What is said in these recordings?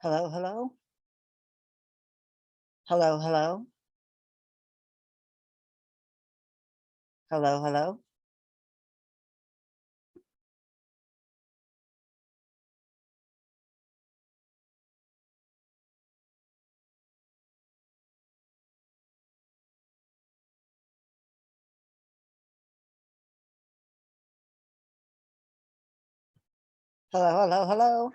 Hello, hello? Hello, hello? Hello, hello? Hello, hello, hello?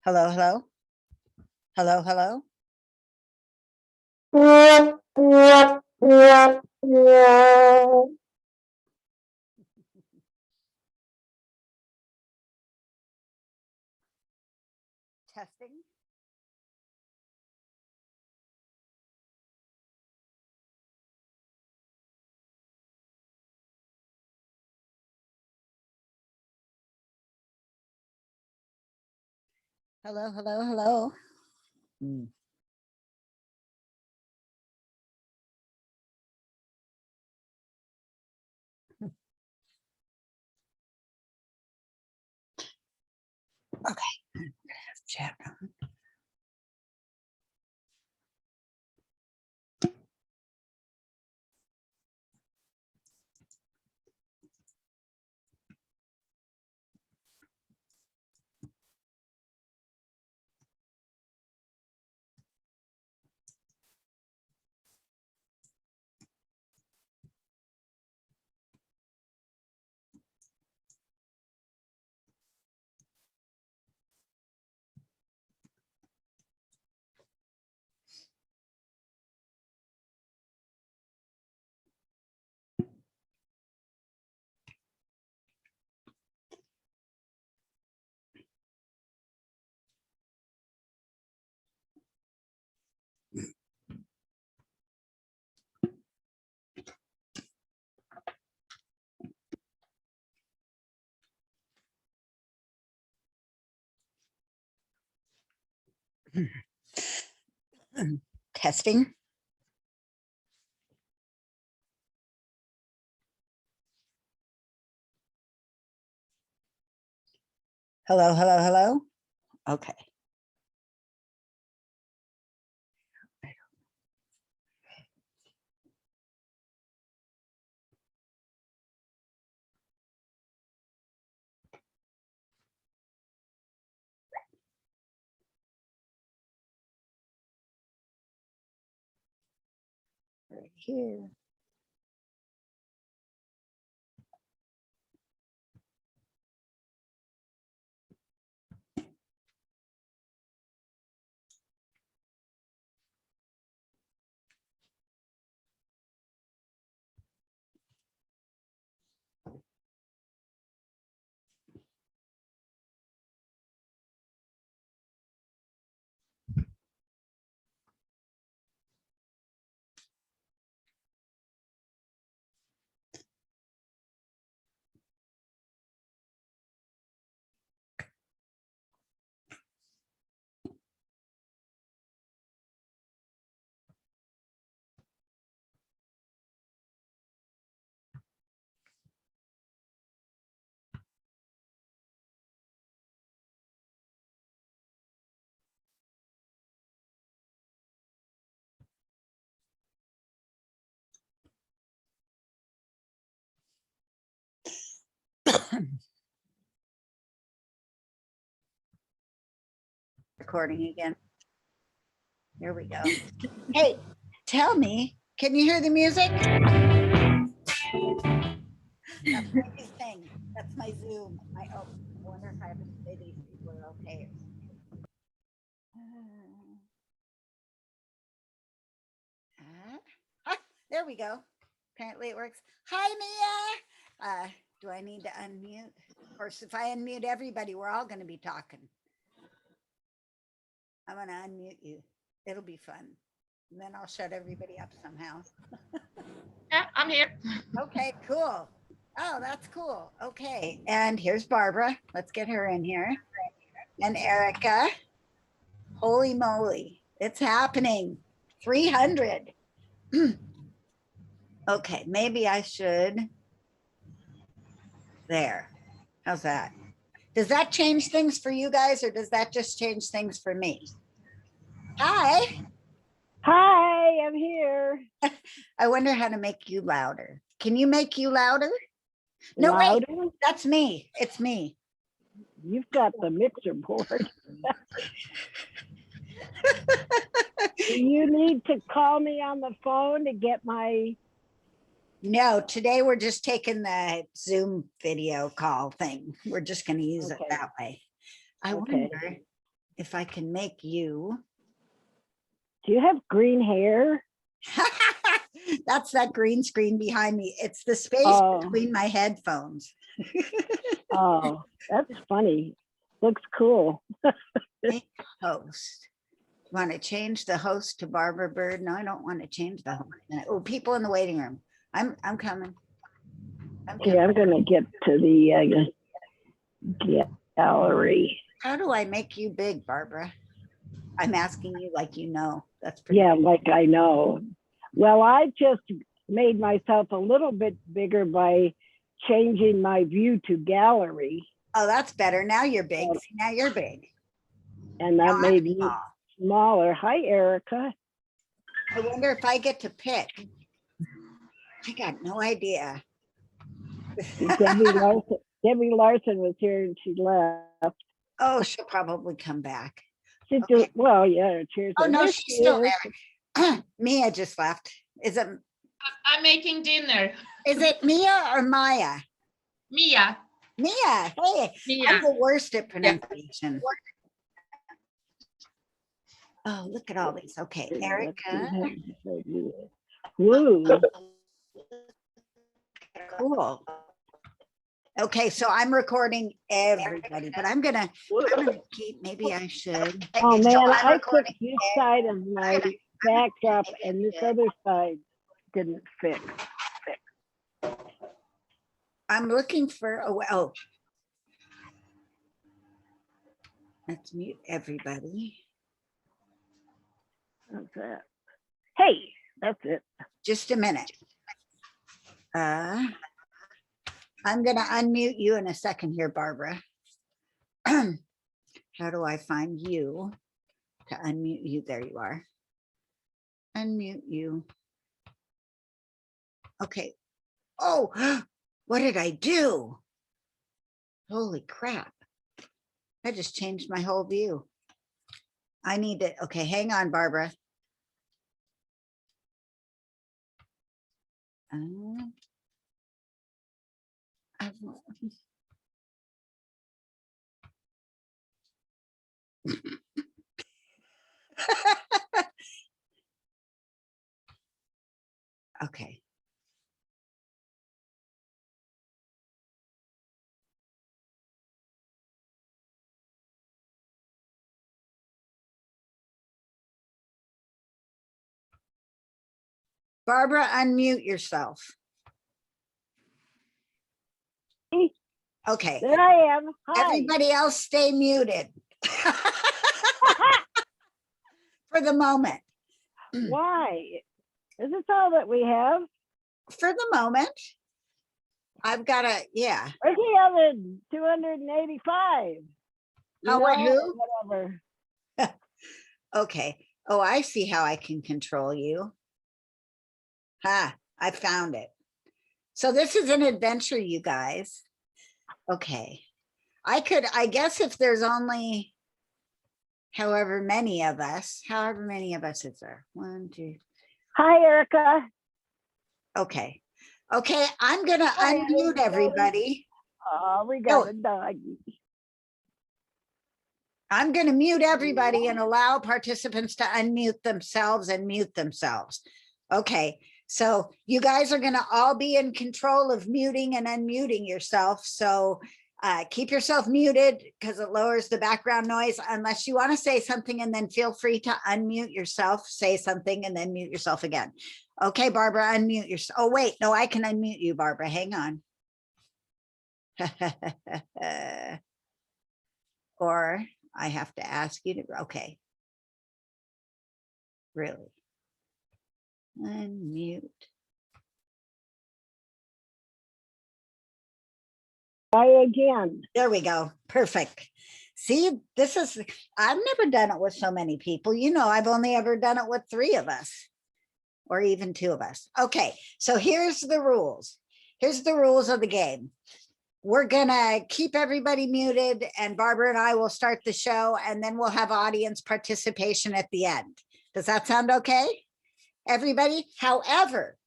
Hello, hello? Hello, hello? Testing. Hello, hello, hello? Mm. Okay, I'm gonna have chat on. Testing. Hello, hello, hello? Okay. Right here. Recording again. Here we go. Hey, tell me, can you hear the music? That's my new thing. That's my Zoom. I wonder if I have to say these people are okay. There we go. Apparently it works. Hi, Mia. Do I need to unmute? Of course, if I unmute everybody, we're all going to be talking. I'm going to unmute you. It'll be fun. and then I'll shut everybody up somehow. Yeah, I'm here. Okay, cool. Oh, that's cool. Okay, and here's Barbara. Let's get her in here. And Erica. Holy moly, it's happening. 300. Okay, maybe I should. There. How's that? Does that change things for you guys, or does that just change things for me? Hi. Hi, I'm here. I wonder how to make you louder. Can you make you louder? No, Louder? wait, that's me. It's me. You've got the mixer board. Do you need to call me on the phone to get my... No, today we're just taking the Zoom video call thing. We're just going to use it Okay. that way. I Okay. wonder if I can make you. Do you have green hair? That's that green screen behind me. It's the space Oh. between my headphones. Oh, that's funny. Looks cool. Host. Want to change the host to Barbara Bird? No, I don't want to change the host. Oh, people in the waiting room. I'm coming. Okay, I'm going to get to the gallery. How do I make you big, Barbara? I'm asking you like you know. That's pretty. Yeah, like I know. Well, I just made myself a little bit bigger by changing my view to gallery. Oh, that's better. Now you're big. See, now you're big. And Now that I'm made you small. smaller. Hi, Erica. I wonder if I get to pick. I got no idea. Debbie Larson was here and she left. Oh, she'll probably come back. She Okay. did, well, yeah, cheers. Oh no, There she's she still is. there. Mia just left. Is it I'm making dinner. Mia or Maya? Mia. Mia. Hey, Mia. I'm the worst at pronunciation. Oh, look at all these. Okay, Erica. Woo. Cool. Okay, so I'm recording everybody, but I'm gonna keep. Maybe I should. Oh So man, I'm I recording took this side of my backdrop and this other side didn't fit. I'm looking for oh. Let's mute everybody. How's that? Hey, that's it. Just a minute. I'm gonna unmute you in a second here, Barbara. How do I find you to unmute you? There you are. Unmute you. Okay. Oh, what did I do? Holy crap. I just changed my whole view. I need to, okay, hang on, Barbara. Okay. Barbara, unmute yourself. Okay. There I am. Hi. Everybody else stay muted. For the moment. Why? Is this all that we have? For the moment. I've got a, yeah. Where's the other 285? Oh, what, who? Whatever. Okay. Oh, I see how I can control you. Ha, I found it. So this is an adventure, you guys. Okay. I guess if there's only however many of us is there? 1, 2. Hi, Erica. Okay. Okay, I'm gonna unmute everybody. Oh, we got a doggy. I'm gonna mute everybody and allow participants to unmute themselves and mute themselves. Okay, so you guys are gonna all be in control of muting and unmuting yourself. So Keep yourself muted because it lowers the background noise unless you want to say something, and then feel free to unmute yourself, say something, and then mute yourself again. Okay, Barbara, unmute yourself. Oh, wait, no, I can unmute you, Barbara. Hang on. Or I have to ask you to, okay. Really? Unmute. Try again. There we go. Perfect. See, this is, I've never done it with so many people. You know, I've only ever done it with 3 of us or even 2 of us. Okay, so here's the rules. Here's the rules of the game. We're gonna keep everybody muted, and Barbara and I will start the show, and then we'll have audience participation at the end. Does that sound okay? Everybody? However,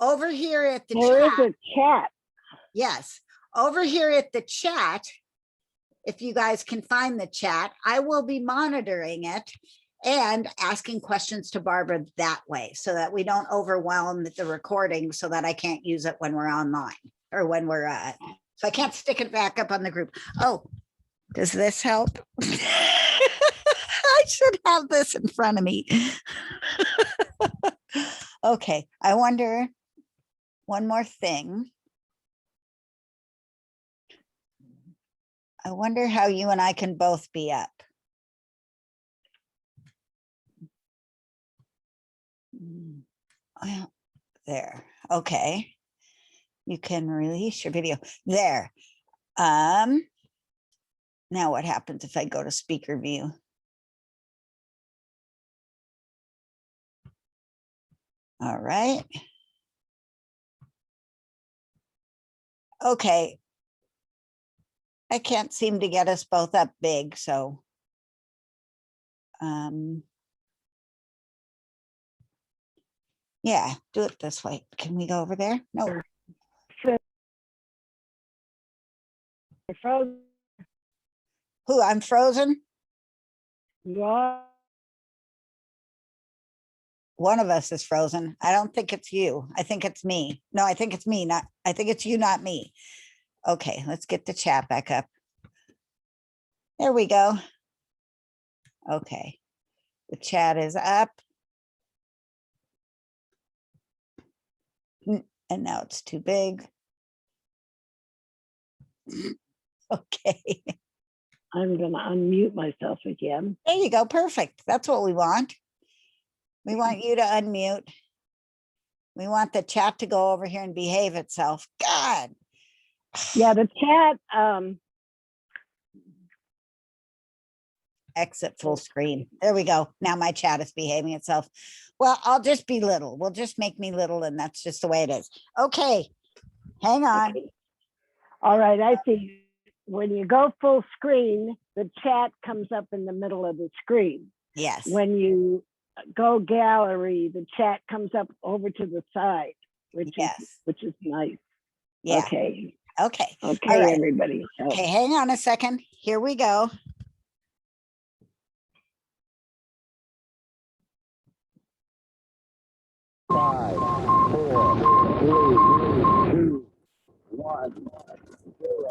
over here at the There is chat, a chat. yes, over here at the chat, if you guys can find the chat, I will be monitoring it and asking questions to Barbara that way so that we don't overwhelm the recording so that I can't use it when we're online or when we're, so I can't stick it back up on the group. Oh, does this help? I should have this in front of me. Okay, I wonder, one more thing. I wonder how you and I can both be up. Well, there, okay. You can release your video there. Now what happens if I go to speaker view? All right. Okay. I can't seem to get us both up big, so. Yeah, do it this way. Can we go over there? No. Frozen. Who, I'm frozen? Yeah. One of us is frozen. I don't think it's you. I think it's me. No, I think it's me, not, I think it's you, not me. Okay, let's get the chat back up. There we go. Okay, the chat is up. And now it's too big. Okay, I'm going to unmute myself again. there you go. Perfect. That's what we want. We want you to unmute. We want the chat to go over here and behave itself. God. Yeah, the chat. Exit full screen. There we go. Now my chat is behaving itself. Well, I'll just be little. We'll just make me little, and that's just the way it is. Okay, hang on. Okay. All right, I see. When you go full screen, the chat comes up in the middle of the screen. Yes. When you go gallery, the chat comes up over to the side, which is nice. Yeah. Okay. Okay. Okay, All right. everybody. So, Okay, hang on a second. Here we go. Five, 4, 3, 2, 1, 0.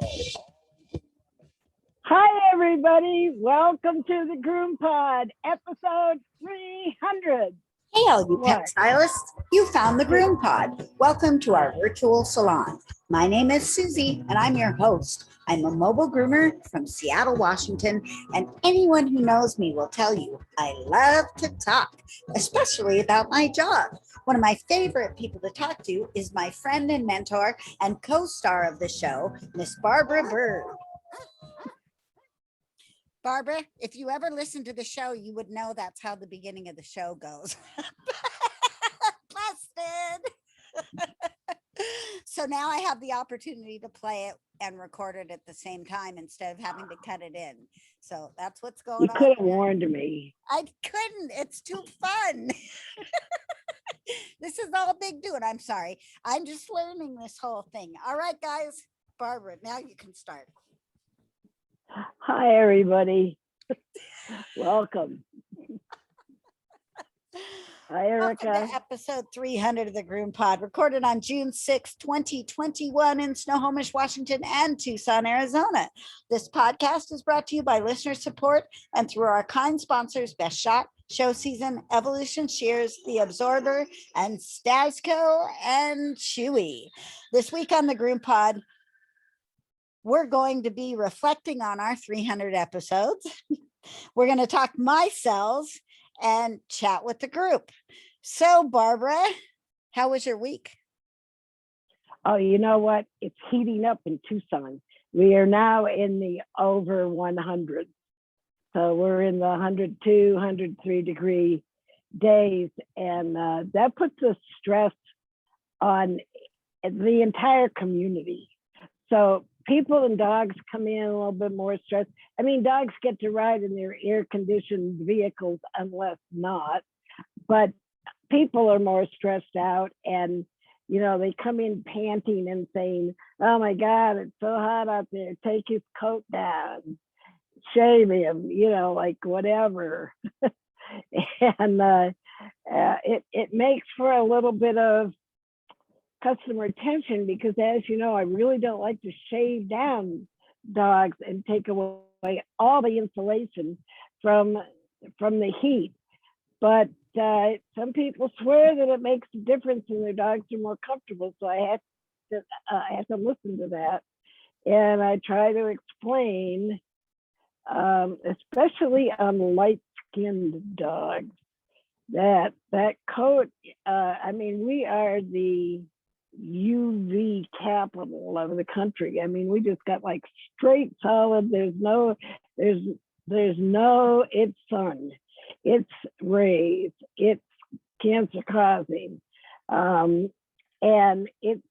hi, everybody. Welcome to the GroomPod, episode 300. Hey, all you What? pet stylists, you found the GroomPod. Welcome to our virtual salon. My name is Susie, and I'm your host. I'm a mobile groomer from Seattle, Washington, and anyone who knows me will tell you I love to talk, especially about my job. One of my favorite people to talk to is my friend and mentor and co-star of the show, Miss Barbara Bird. Barbara, if you ever listen to the show, you would know that's how the beginning of the show goes. Busted. So now I have the opportunity to play it and record it at the same time instead of having to cut it in. So that's what's going You on. could have warned me. I couldn't. It's too fun. This is all big dude. I'm sorry. I'm just learning this whole thing. All right, guys. Barbara, now you can start. Hi, everybody. Welcome. Hi, Welcome Erica. to episode 300 of the GroomPod, recorded on June 6, 2021 in Snohomish, Washington, and Tucson, Arizona. This podcast is brought to you by listener support and through our kind sponsors, Best Shot, Show Season, Evolution Shears, The Absorber, and Stasco and Chewy. This week on the GroomPod, we're going to be reflecting on our 300 episodes. We're going to talk micelles and chat with the group. So, Barbara, how was your week? Oh, you know what? It's heating up in Tucson. We are now in the over 100. So we're in the 102, 103 degree days. And that puts a stress on the entire community. So people and dogs come in a little bit more stressed. I mean, dogs get to ride in their air-conditioned vehicles unless not, but people are more stressed out, and you know, they come in panting and saying, oh my God, it's so hot out there, take his coat down, shave him, you know, like whatever. And it makes for a little bit of customer attention, because as you know, I really don't like to shave down dogs and take away all the insulation from the heat. But some people swear that it makes a difference and their dogs are more comfortable. So I had to listen to that. And I try to explain, especially on light-skinned dogs, that coat, I mean, we are the UV capital of the country. I mean, we just got like straight solid. There's no, it's sun, it's rays, it's cancer causing, and it's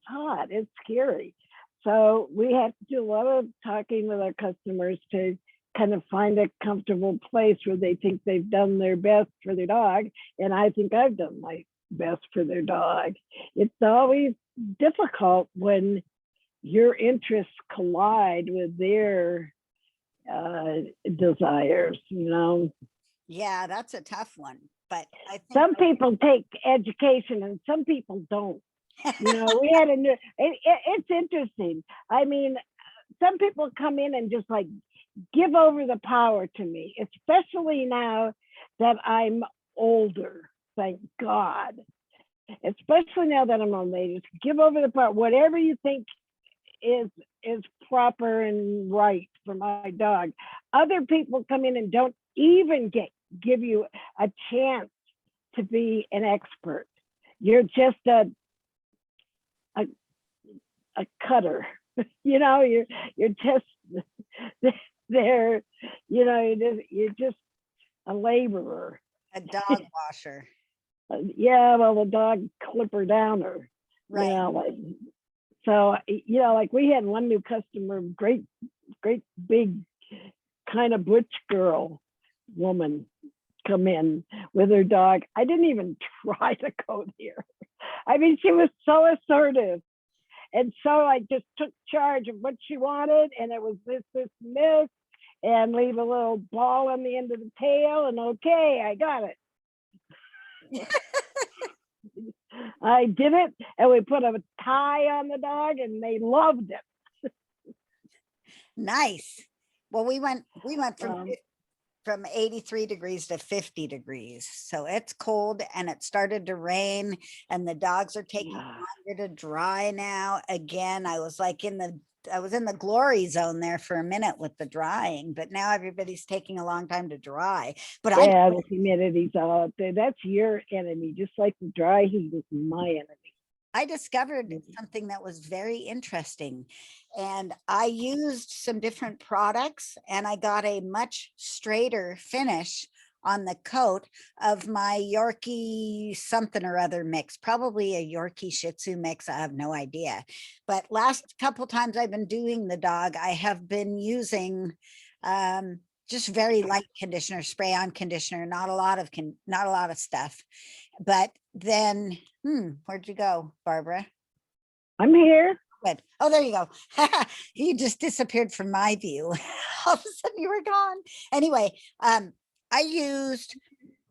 hot, it's scary. So we have to do a lot of talking with our customers to kind of find a comfortable place where they think they've done their best for their dog. And I think I've done my best for their dog. It's always difficult when your interests collide with their desires, you know. Yeah, that's a tough one, but I think Some people take education and some people don't. You know, we had it's interesting. I mean, some people come in and just like give over the power to me, especially now that I'm older, thank God. Especially now that I'm old, they just give over the power. Whatever you think is proper and right for my dog. Other people come in and don't even give you a chance to be an expert. You're just a cutter. You know, you're just there, you know, you're just a laborer. a dog washer, Yeah, well, the dog clipper downer. right? You know, like, so, you know, like we had one new customer, great big kind of butch girl woman come in with her dog. I didn't even try to go there. I mean, she was so assertive. And so I just took charge of what she wanted, and it was this, and leave a little ball on the end of the tail, and okay, I got it. I did it, and we put a tie on the dog, and they loved it. Nice. Well, we went Um, from 83 degrees to 50 degrees. So it's cold and it started to rain and the dogs are taking Yeah. longer to dry now. Again, I was in the glory zone there for a minute with the drying, but now everybody's taking a long time to dry. But Yeah, the humidity's all up there. That's your enemy, just like the dry heat is my enemy. I discovered something that was very interesting, and I used some different products and I got a much straighter finish on the coat of my Yorkie something or other mix, probably a Yorkie Shih Tzu mix. I have no idea. But last couple times I've been doing the dog, I have been using just very light conditioner, spray on conditioner, not a lot of stuff. But then, where'd you go, Barbara? I'm here. Good. Oh, there you go. You just disappeared from my view. All of a sudden you were gone. Anyway, I used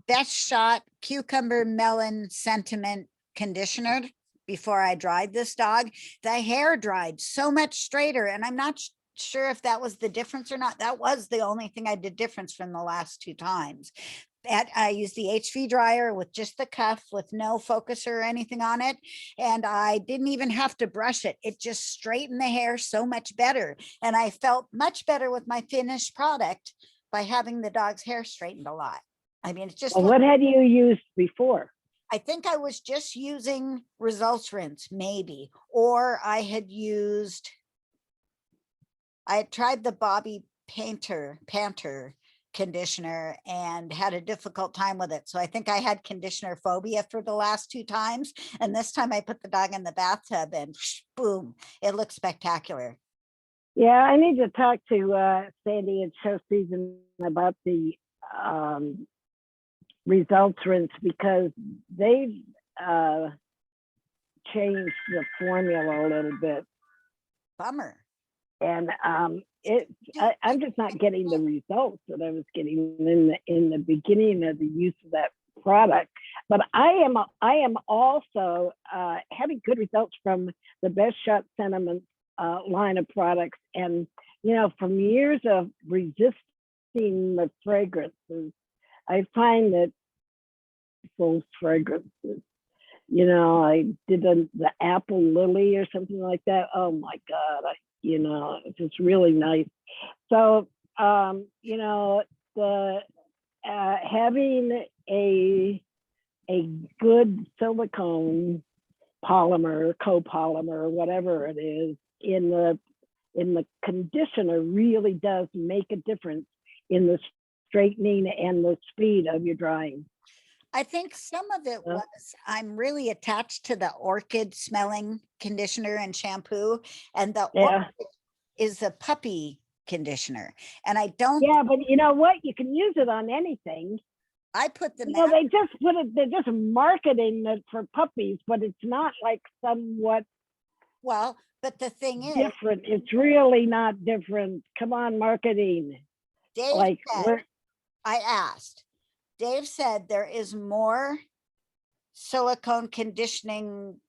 Best Shot Cucumber Melon Sentiment Conditioner before I dried this dog. The hair dried so much straighter, and I'm not sure if that was the difference or not. That was the only thing I did difference from the last 2 times. I used the HV dryer with just the cuff with no focuser or anything on it. And I didn't even have to brush it. It just straightened the hair so much better. And I felt much better with my finished product by having the dog's hair straightened a lot. I mean, it's just, Well, what had you used before? I think I was just using Results Rinse, maybe, or I had tried the Bobby Panther conditioner and had a difficult time with it. So I think I had conditioner phobia for the last 2 times. And this time I put the dog in the bathtub and boom, it looks spectacular. Yeah, I need to talk to Sandy and Show Season about the Results Rinse, because they've changed the formula a little bit. Bummer. And I'm just not getting the results that I was getting in the beginning of the use of that product. But I am also having good results from the Best Shot Sentiment line of products, and from years of resisting the fragrances, I find that those fragrances, I did the apple lily or something like that. Oh my God, it's just really nice. So, the having a good silicone polymer, copolymer, whatever it is, in the conditioner really does make a difference in the straightening and the speed of your drying. I think some of it was, I'm really attached to the orchid smelling conditioner and shampoo, and the orchid is a puppy conditioner. And I don't. Yeah, but you know what? You can use it on anything. I put the. They just put it. They're just marketing it for puppies, but it's not like somewhat. Well, but the thing is different. It's really not different. Come on, marketing. Dave said, I asked. Dave said there is more silicone conditioning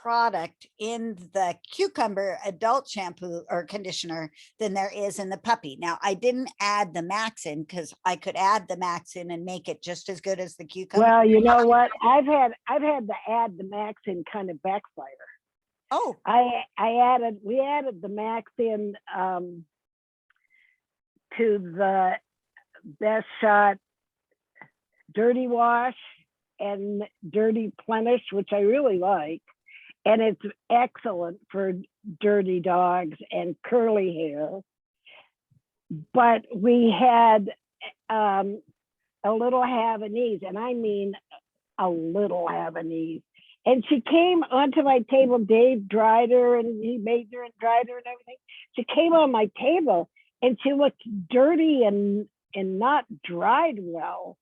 product in the cucumber adult shampoo or conditioner than there is in the puppy. Now, I didn't add the max in because I could add the max in and make it just as good as the cucumber. Well, you know what? I've had to add the max in kind of backfire. Oh, we added the max in to the Best Shot Dirty Wash and Dirty Plenish, which I really like. And it's excellent for dirty dogs and curly hair. But we had a little Havanese, and I mean a little Havanese. And she came onto my table. Dave dried her, and he made her and dried her and everything. She came on my table, and she looked dirty and not dried well.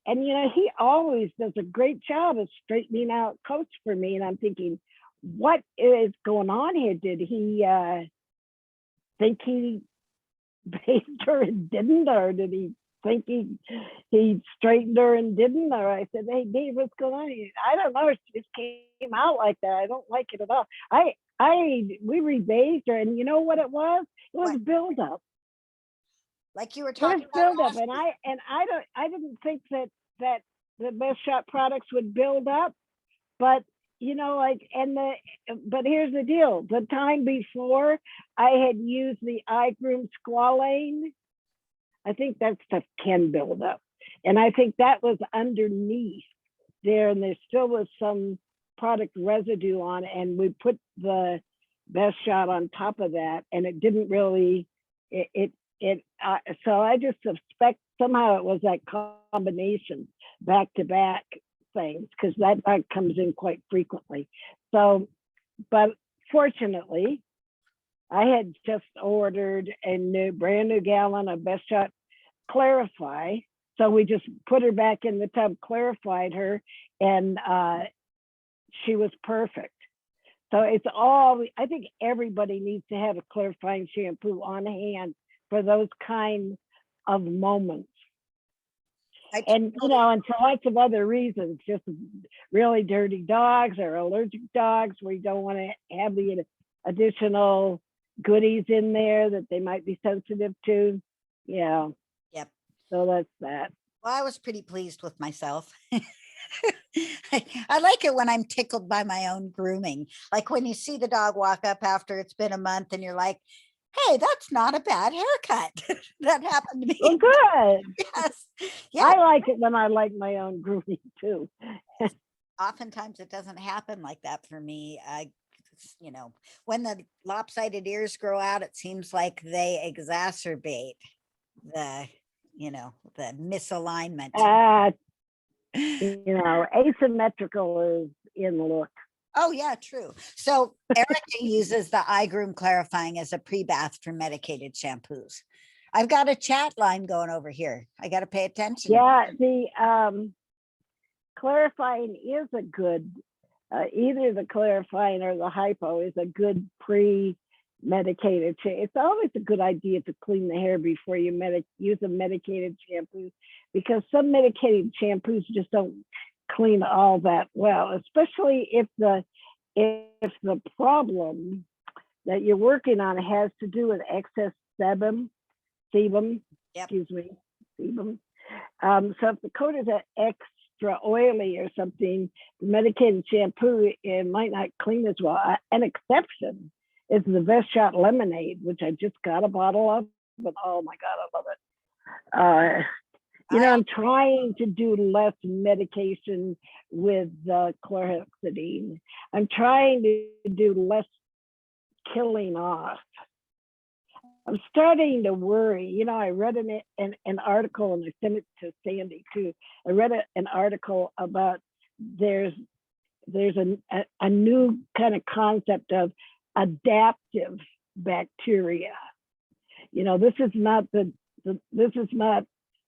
And he always does a great job of straightening out coats for me. And I'm thinking, what is going on here? Did he think he bathed her and didn't, or did he think he straightened her and didn't? Or I said, hey Dave, what's going on here? I don't know. She just came out like that. I don't like it at all. We rebathed her, and you know what it was? It was buildup. Like you were talking about buildup, and I didn't think that the Best Shot products would build up, but but here's the deal: the time before I had used the iGroom Squalane, I think that stuff can build up, and I think that was underneath there, and there still was some product residue on it, and we put the Best Shot on top of that, and it didn't really so I just suspect somehow it was that combination back-to-back things, because that comes in quite frequently. So, but fortunately, I had just ordered a brand new gallon of Best Shot Clarify. So we just put her back in the tub, clarified her, and she was perfect. So I think everybody needs to have a clarifying shampoo on hand for those kind of moments. And, you know, and for lots of other reasons, just really dirty dogs or allergic dogs where you don't want to have the additional goodies in there that they might be sensitive to. Yeah. Yep. So that's that. Well, I was pretty pleased with myself. I like it when I'm tickled by my own grooming. Like when you see the dog walk up after it's been a month and you're like, hey, that's not a bad haircut. That happened to me. Well, good. Yes. Yeah. I like it when I like my own grooming too. Oftentimes it doesn't happen like that for me. You know, when the lopsided ears grow out, it seems like they exacerbate the, you know, the misalignment. You know, asymmetrical is in look. Oh yeah, true. So Erica uses the iGroom clarifying as a pre-bath for medicated shampoos. I've got a chat line going over here. I got to pay attention. Yeah, the clarifying is a good, either the clarifying or the hypo is a good pre-medicated. It's always a good idea to clean the hair before you use a medicated shampoo, because some medicated shampoos just don't clean all that well, especially if the problem that you're working on has to do with excess sebum. Yep. Excuse me, sebum. So if the coat is extra oily or something, the medicated shampoo, it might not clean as well. An exception is the Best Shot lemonade, which I just got a bottle of, but oh my God, I love it. You know, I'm trying to do less medication with chlorhexidine. I'm trying to do less killing off. I'm starting to worry. You know, I read an article, and I sent it to Sandy too. I read an article about there's a new kind of concept of adaptive bacteria. You know, this is not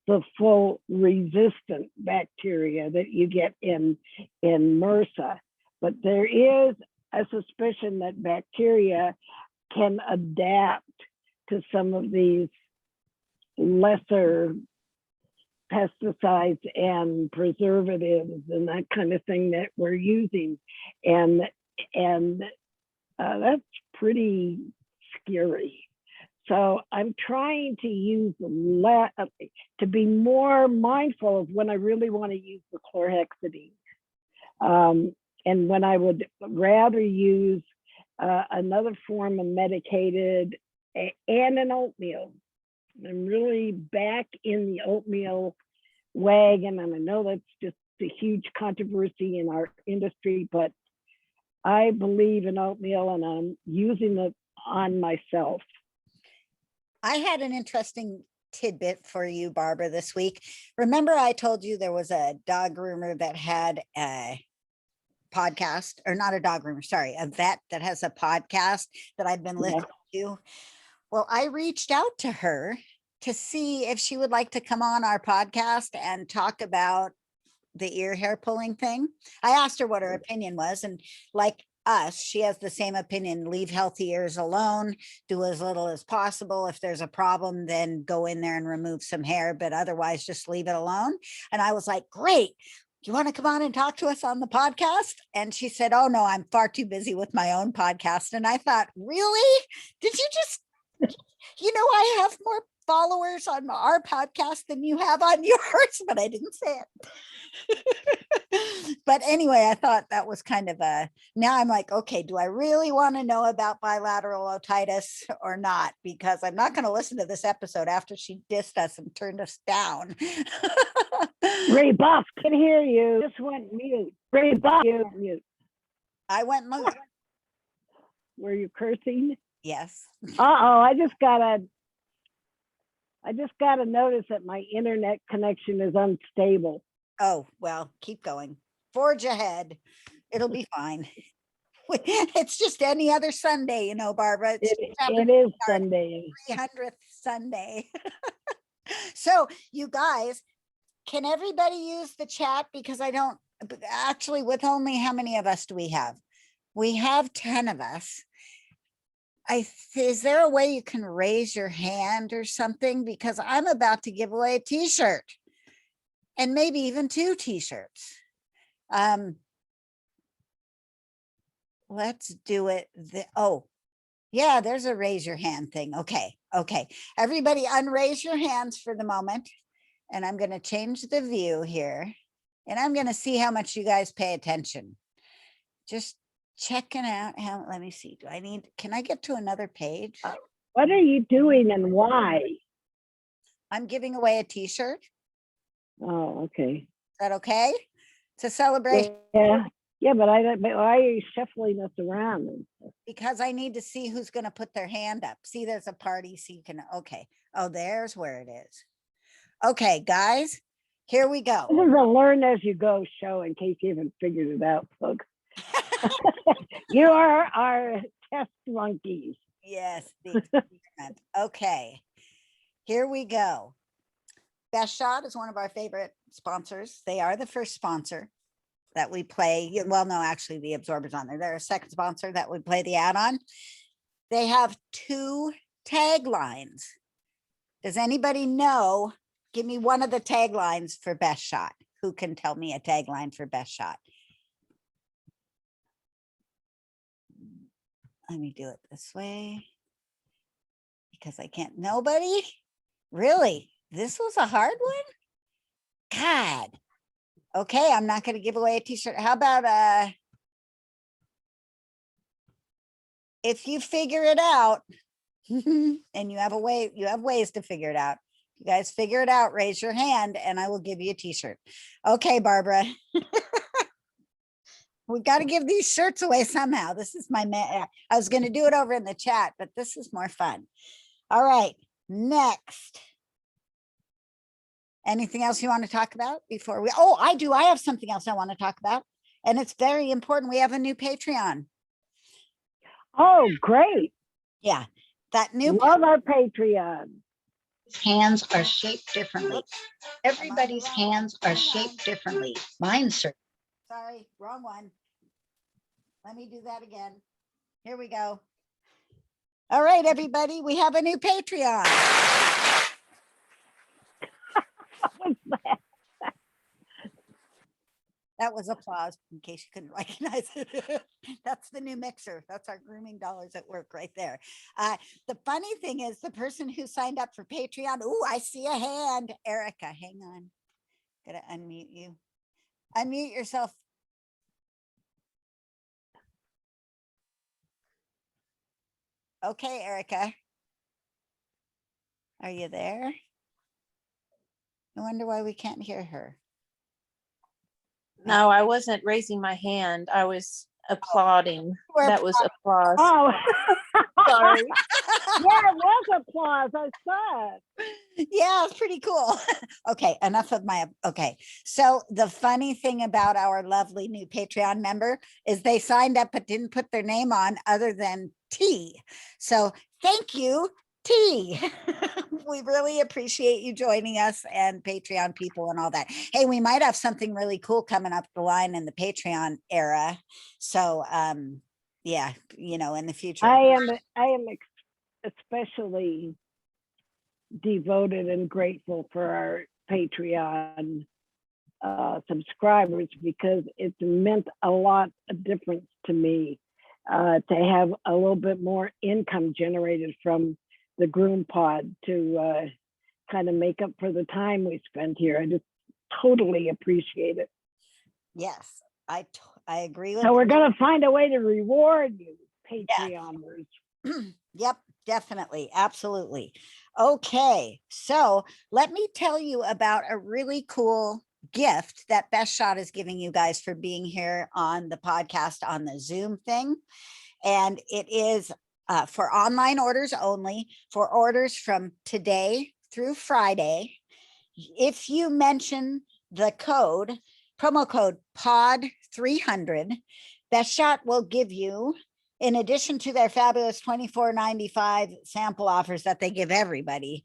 the full resistant bacteria that you get in MRSA, but there is a suspicion that bacteria can adapt to some of these lesser pesticides and preservatives and that kind of thing that we're using, and that's pretty scary. So I'm trying to use to be more mindful of when I really want to use the chlorhexidine, and when I would rather use another form of medicated and an oatmeal. I'm really back in the oatmeal wagon, and I know that's just a huge controversy in our industry, but I believe in oatmeal and I'm using it on myself. I had an interesting tidbit for you, Barbara, this week. Remember I told you there was a dog groomer that had a podcast, or not a dog groomer, sorry, a vet that has a podcast that I've been listening to? Well, I reached out to her to see if she would like to come on our podcast and talk about the ear hair pulling thing. I asked her what her opinion was, and like us, she has the same opinion. Leave healthy ears alone, do as little as possible. If there's a problem, then go in there and remove some hair, but otherwise just leave it alone. And I was like, great, do you want to come on and talk to us on the podcast? And she said, oh no, I'm far too busy with my own podcast. And I thought, really? Did you just, you know, I have more followers on our podcast than you have on yours, but I didn't say it. But anyway, I thought that was kind of now I'm like, okay, do I really want to know about bilateral otitis or not? Because I'm not going to listen to this episode after she dissed us and turned us down. Ray Buff can hear you. Just went mute. Ray Buff, mute. I went mute. Were you cursing? Yes. I just got a notice that my internet connection is unstable. Oh, well, keep going. Forge ahead. It'll be fine. It's just any other Sunday, you know, Barbara. It is Sunday. 300th Sunday. So you guys, can everybody use the chat? Because I don't actually, with only, how many of us do we have? We have 10 of us. Is there a way you can raise your hand or something? Because I'm about to give away a t-shirt. and maybe even 2 t-shirts. Let's do it. Oh, yeah, there's a raise your hand thing. Okay. Okay. Everybody unraise your hands for the moment. And I'm going to change the view here. And I'm going to see how much you guys pay attention. Just checking out how, let me see. Can I get to another page? What are you doing and why? I'm giving away a t-shirt. Is Oh, okay. that okay? To celebrate, Yeah. Yeah, but why are you shuffling us around? And stuff? because I need to see who's going to put their hand up. See, there's a party, so you can, okay. Oh, there's where it is. Okay, guys, here we go. This is a learn as you go show in case you haven't figured it out, folks. You are our test monkeys. Yes, the experiment. Okay, here we go. Best Shot is one of our favorite sponsors. They are the first sponsor that we play. Well, no, actually the Absorber's on there. They're a second sponsor that we play the ad on. They have 2 taglines. Does anybody know? Give me one of the taglines for Best Shot. Who can tell me a tagline for Best Shot? Let me do it this way because I can't. Nobody? Really? This was a hard one? God. Okay, I'm not going to give away a t-shirt. How about if you figure it out and you have ways to figure it out. You guys figure it out, raise your hand and I will give you a t-shirt. Okay, Barbara. We got to give these shirts away somehow. This is my I was going to do it over in the chat, but this is more fun. All right, next. Anything else you want to talk about before we? Oh, I do. I have something else I want to talk about. And it's very important. We have a new Patreon. Oh, great. Yeah, that new Love our Patreon. Hands are shaped differently. Everybody's hands are shaped differently. Mine's Sorry, wrong one. Let me do that again. Here we go. All right, everybody, we have a new Patreon. What's that? That was applause in case you couldn't recognize it. That's the new mixer. That's our grooming dollars at work right there. The funny thing is the person who signed up for Patreon. Oh, I see a hand. Erica, hang on. Gotta unmute you. Unmute yourself. Okay, Erica. Are you there? I wonder why we can't hear her. No, I wasn't raising my hand. I was applauding. We're That was applause. Oh, Sorry. yeah, it was applause. I saw it. Yeah, it's pretty cool. Okay, enough of my, okay. So the funny thing about our lovely new Patreon member is they signed up but didn't put their name on other than T. So thank you, T. We really appreciate you joining us and Patreon people and all that. Hey, we might have something really cool coming up the line in the Patreon era. So yeah, you know, in the future. I am especially devoted and grateful for our Patreon subscribers because it's meant a lot of difference to me to have a little bit more income generated from the GroomPod to kind of make up for the time we spent here. I just totally appreciate it. Yes, I agree with So we're you. going to find a way to reward you, Patreoners. Yep, definitely. Absolutely. Okay. So let me tell you about a really cool gift that Best Shot is giving you guys for being here on the podcast on the Zoom thing. And it is for online orders only, for orders from today through Friday. If you mention the promo code POD300, Best Shot will give you, in addition to their fabulous $24.95 sample offers that they give everybody,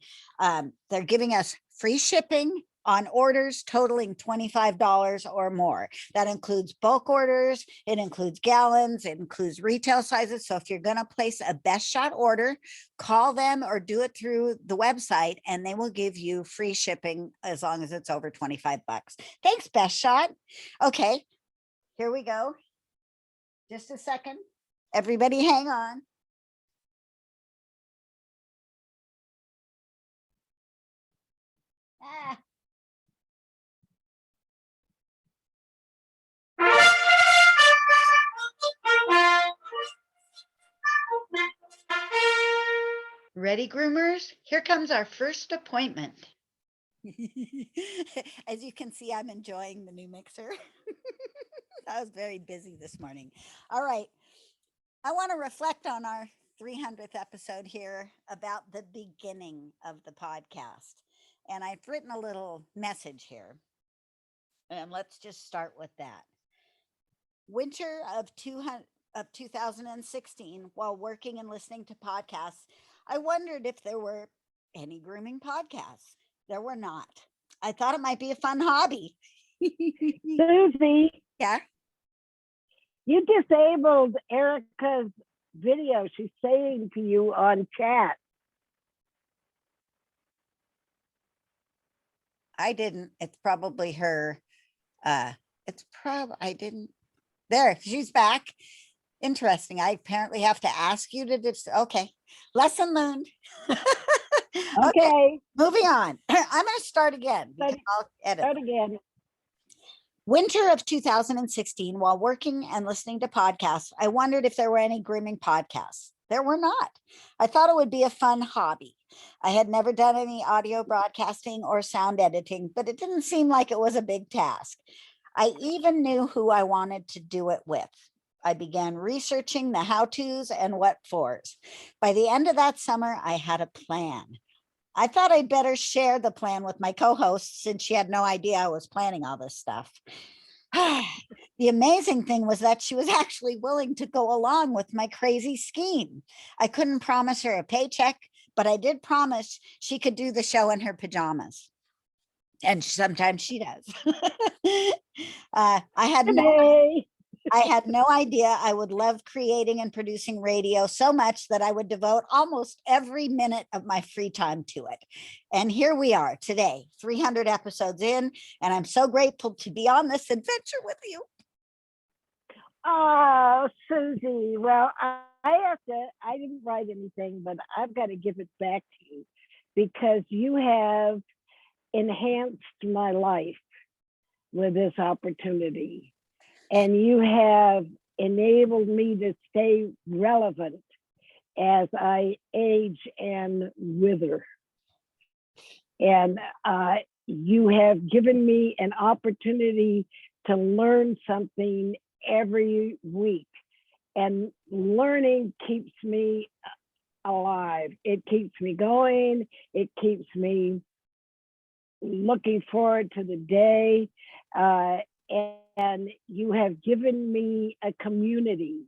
they're giving us free shipping on orders totaling $25 or more. That includes bulk orders, it includes gallons, it includes retail sizes. So if you're going to place a Best Shot order, call them or do it through the website and they will give you free shipping as long as it's over 25 bucks. Thanks, Best Shot. Okay, here we go. Just a second. Everybody hang on. Ah. Ready, groomers? Here comes our first appointment. As you can see, I'm enjoying the new mixer. I was very busy this morning. All right. I want to reflect on our 300th episode here about the beginning of the podcast. And I've written a little message here. And let's just start with that. Winter of 2016, while working and listening to podcasts, I wondered if there were any grooming podcasts. There were not. I thought it might be a fun hobby. Susie, Yeah. you disabled Erica's video. She's saying to you on chat. I didn't. It's probably her. I didn't. There, she's back. Interesting. I apparently have to ask you to just, okay. Lesson learned. Okay, Moving on. I'm going to start again. Because I'll edit. start again. Winter of 2016, while working and listening to podcasts, I wondered if there were any grooming podcasts. There were not. I thought it would be a fun hobby. I had never done any audio broadcasting or sound editing, but it didn't seem like it was a big task. I even knew who I wanted to do it with. I began researching the how-tos and what-fors. By the end of that summer, I had a plan. I thought I'd better share the plan with my co-host since she had no idea I was planning all this stuff. The amazing thing was that she was actually willing to go along with my crazy scheme. I couldn't promise her a paycheck, but I did promise she could do the show in her pajamas. And sometimes she does. I had no idea I would love creating and producing radio so much that I would devote almost every minute of my free time to it. And here we are today, 300 episodes in, and I'm so grateful to be on this adventure with you. Oh, Susie. Well, I didn't write anything, but I've got to give it back to you because you have enhanced my life with this opportunity. And you have enabled me to stay relevant as I age and wither. And you have given me an opportunity to learn something every week. And learning keeps me alive. It keeps me going. It keeps me looking forward to the day. And you have given me a community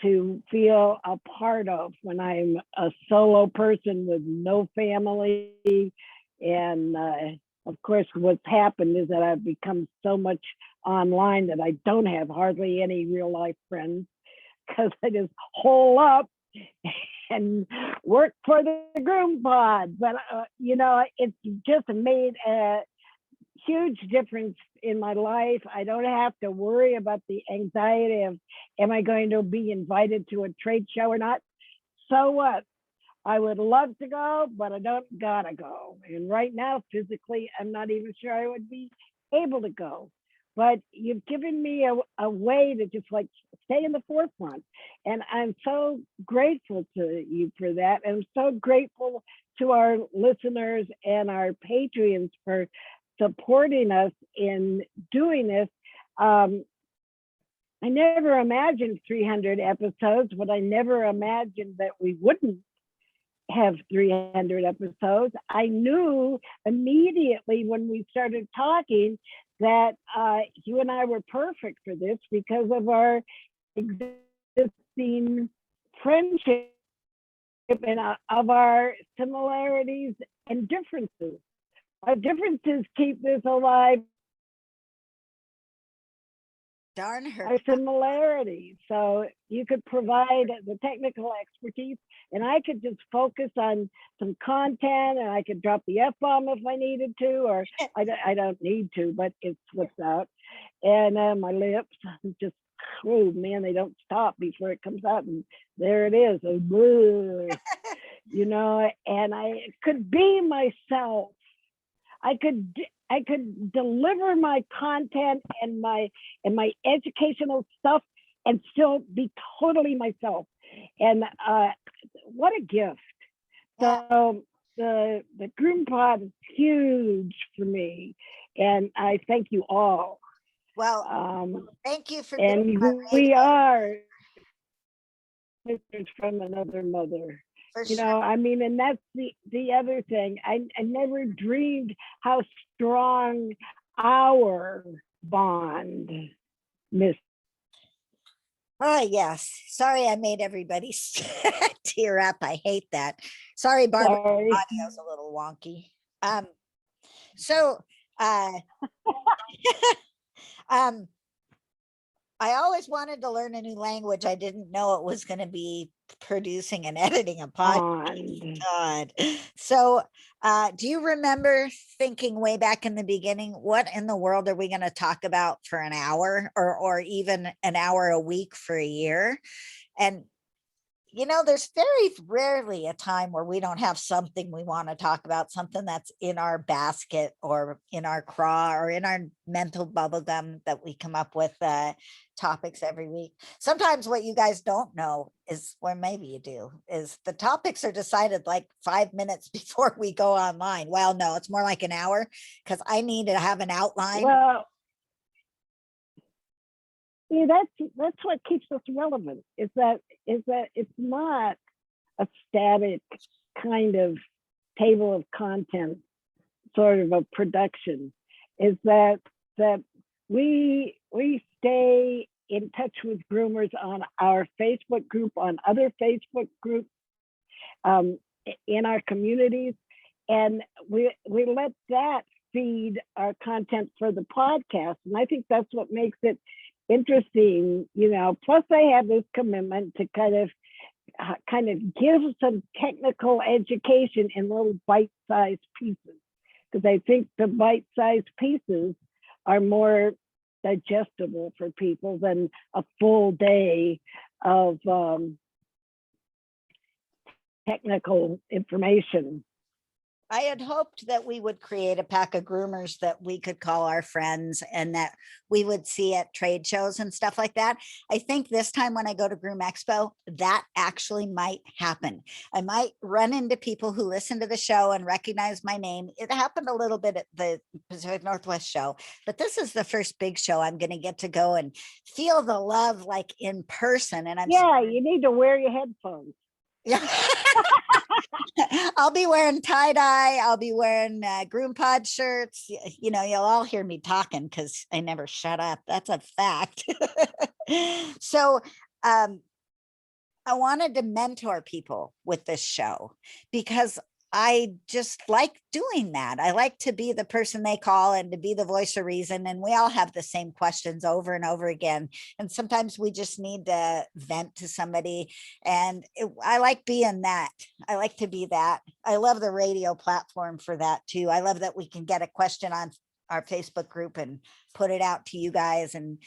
to feel a part of when I'm a solo person with no family. And of course, what's happened is that I've become so much online that I don't have hardly any real life friends because I just hole up and work for the GroomPod. But, it's just made a huge difference in my life. I don't have to worry about the anxiety of, am I going to be invited to a trade show or not? So what? I would love to go, but I don't gotta go. And right now, physically, I'm not even sure I would be able to go. But you've given me a way to just like stay in the forefront. And I'm so grateful to you for that. And I'm so grateful to our listeners and our Patreons for supporting us in doing this. I never imagined 300 episodes, but I never imagined that we wouldn't have 300 episodes. I knew immediately when we started talking that you and I were perfect for this because of our existing friendship and of our similarities and differences. Our differences keep this alive. Darn her. Our similarities. So you could provide the technical expertise, and I could just focus on some content, and I could drop the F-bomb if I needed to, or I don't need to, but it slips out. And my lips just, oh man, they don't stop before it comes out, and there it is. You know, and I could be myself. I could deliver my content and my educational stuff and still be totally myself. And what a gift. So the GroomPod is huge for me, and I thank you all. Well, thank you for being And on we radio, are sisters from another mother. for You sure. know, I mean, and that's the other thing. I never dreamed how strong our bond, Miss. Oh, yes. Sorry, I made everybody tear up. I hate that. Sorry, Barbara. Sorry. Audio's a little wonky. So, um, I always wanted to learn a new language. I didn't know it was going to be producing and editing a podcast. Bond. God. So, do you remember thinking way back in the beginning, what in the world are we going to talk about for an hour or even an hour a week for a year? And you know, there's very rarely a time where we don't have something we want to talk about, something that's in our basket or in our craw or in our mental bubble gum that we come up with topics every week. Sometimes what you guys don't know is, or maybe you do, is the topics are decided like 5 minutes before we go online. Well, no, it's more like an hour because I need to have an outline. Well, yeah, that's what keeps us relevant. Is that it's not a static kind of table of content, sort of a production. Is that we stay in touch with groomers on our Facebook group, on other Facebook groups, in our communities, and we let that feed our content for the podcast. And I think that's what makes it interesting, you know. Plus I have this commitment to kind of give some technical education in little bite-sized pieces, because I think the bite-sized pieces are more digestible for people than a full day of technical information. I had hoped that we would create a pack of groomers that we could call our friends and that we would see at trade shows and stuff like that. I think this time when I go to Groom Expo, that actually might happen. I might run into people who listen to the show and recognize my name. It happened a little bit at the Pacific Northwest show, but this is the first big show I'm going to get to go and feel the love like in person. And Yeah, you need to wear your headphones. Yeah. I'll be wearing tie-dye. I'll be wearing GroomPod shirts. You know, you'll all hear me talking because I never shut up. That's a fact. So I wanted to mentor people with this show because I just like doing that. I like to be the person they call and to be the voice of reason. And we all have the same questions over and over again. And sometimes we just need to vent to somebody. And I like being that. I like to be that. I love the radio platform for that too. I love that we can get a question on our Facebook group and put it out to you guys and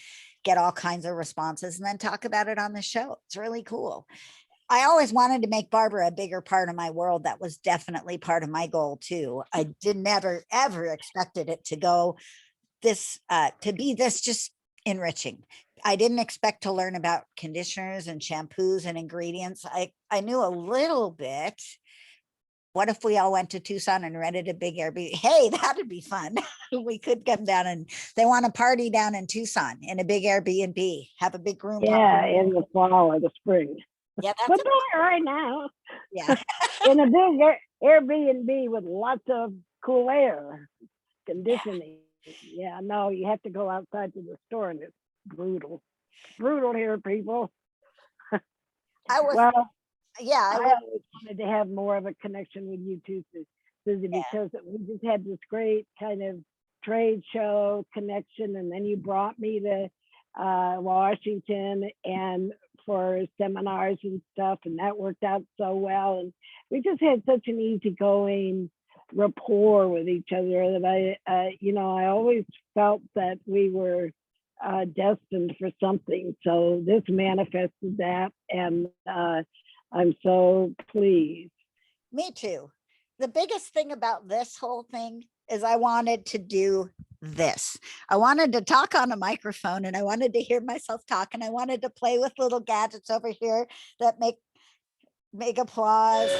get all kinds of responses and then talk about it on the show. It's really cool. I always wanted to make Barbara a bigger part of my world. That was definitely part of my goal too. I did never, ever expected it to go this, to be this just enriching. I didn't expect to learn about conditioners and shampoos and ingredients. I knew a little bit. What if we all went to Tucson and rented a big Airbnb? Hey, that'd be fun. We could come down and they want to party down in Tucson in a big Airbnb, have a big room. Yeah, in the fall or the spring. Yeah, But that's not right now. yeah. In a big Airbnb with lots of cool air conditioning. Yeah, no, you have to go outside to the store and it's brutal. Brutal here, people. I was, Well, yeah, I always wanted to have more of a connection with you too, Susie, Yeah. because we just had this great kind of trade show connection, and then you brought me to Washington and for seminars and stuff, and that worked out so well. And we just had such an easygoing rapport with each other that I always felt that we were destined for something. So this manifested that, and I'm so pleased. Me too. The biggest thing about this whole thing is I wanted to do this. I wanted to talk on a microphone, and I wanted to hear myself talk, and I wanted to play with little gadgets over here that make applause,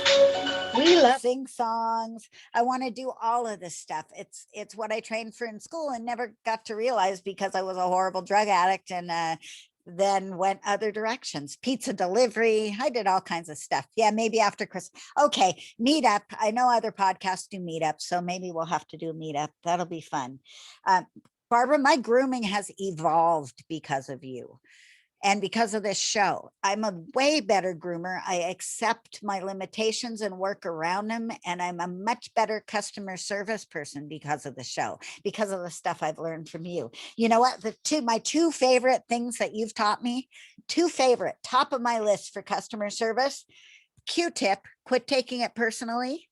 We love sing songs. I want to do all of this stuff. It's what I trained for in school and never got to realize because I was a horrible drug addict, and then went other directions. Pizza delivery. I did all kinds of stuff. Yeah, maybe after Christmas. Okay, meetup. I know other podcasts do meetups, so maybe we'll have to do a meetup. That'll be fun. Barbara, my grooming has evolved because of you. And because of this show, I'm a way better groomer. I accept my limitations and work around them. And I'm a much better customer service person because of the show, because of the stuff I've learned from you. You know what? My two favorite things that you've taught me, top of my list for customer service, Q-tip, quit taking it personally.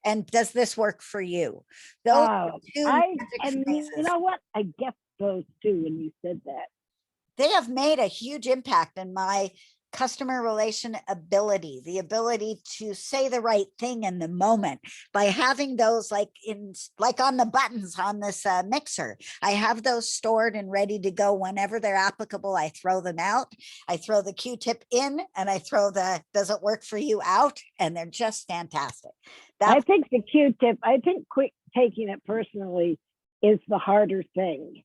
And does this work for you? Those are two magic And phrases. you know what? I guessed those two when you said that. They have made a huge impact in my customer relation ability, the ability to say the right thing in the moment by having those like on the buttons on this mixer. I have those stored and ready to go whenever they're applicable. I throw them out. I throw the Q-tip in, and I throw the does it work for you out, and they're just fantastic. I think the Q-tip, quit taking it personally is the harder thing,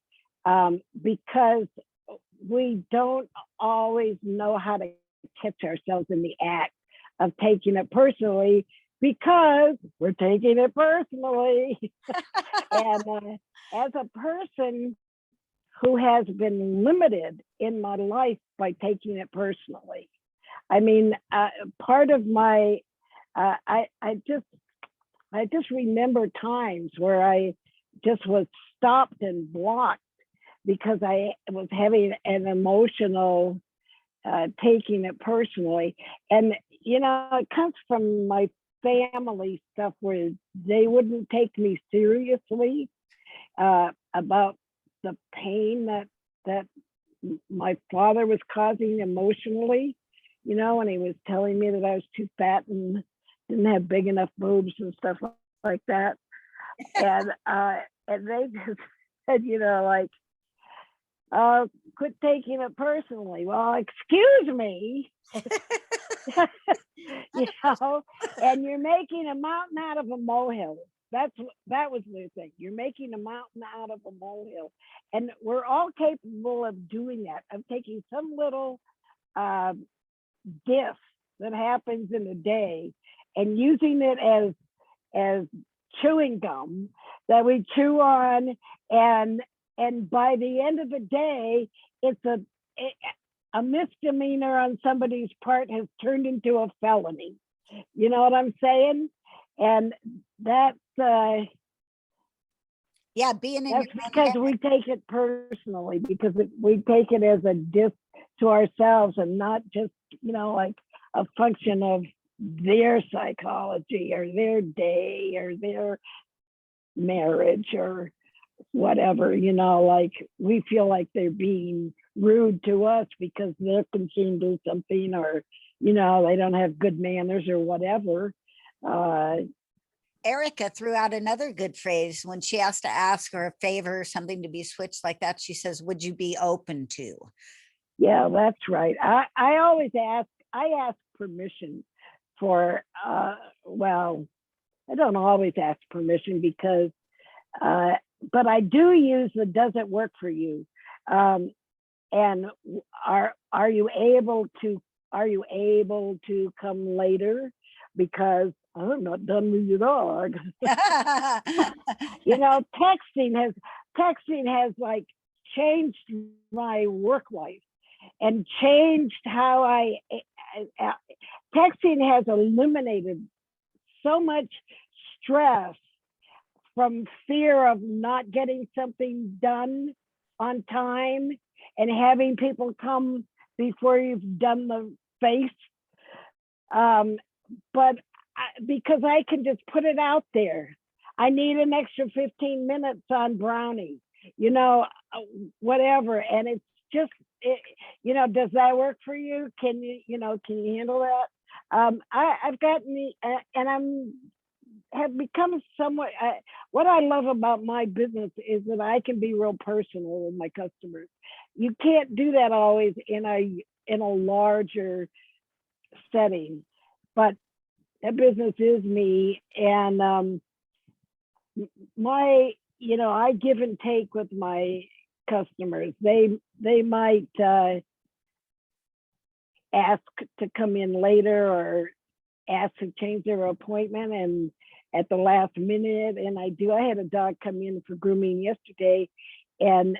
because we don't always know how to catch ourselves in the act of taking it personally because we're taking it personally. And as a person who has been limited in my life by taking it personally, I mean, part of my, I just remember times where I just was stopped and blocked because I was having an emotional taking it personally. And, it comes from my family stuff where they wouldn't take me seriously about the pain that my father was causing emotionally, when he was telling me that I was too fat and didn't have big enough boobs and stuff like that. And they just said, quit taking it personally. Well, excuse me, and you're making a mountain out of a molehill. That was the thing. You're making a mountain out of a molehill, and we're all capable of doing that. Of taking some little diff that happens in a day and using it as chewing gum that we chew on, and by the end of the day, it's a misdemeanor on somebody's part has turned into a felony. You know what I'm saying? And that's being in that's your because we take it personally, because we take it as a diss to ourselves and not just, like a function of their psychology or their day or their marriage or whatever, like we feel like they're being rude to us because they're consumed with something, or they don't have good manners or whatever. Erica threw out another good phrase when she has to ask or a favor or something to be switched like that. She says, would you be open to? Yeah, that's right. I always ask permission for well, I don't always ask permission because but I do use the does it work for you? And are you able to come later? Because I'm not done with your dog. Texting has like changed my work life and changed how texting has eliminated so much stress from fear of not getting something done on time and having people come before you've done the face. But because I can just put it out there, I need an extra 15 minutes on brownie, whatever. And it's just, does that work for you? Can can you handle that? I've gotten and have become somewhat, what I love about my business is that I can be real personal with my customers. You can't do that always in a larger setting, but that business is me. And I give and take with my customers. They might ask to come in later or ask to change their appointment and at the last minute, and I do. I had a dog come in for grooming yesterday, and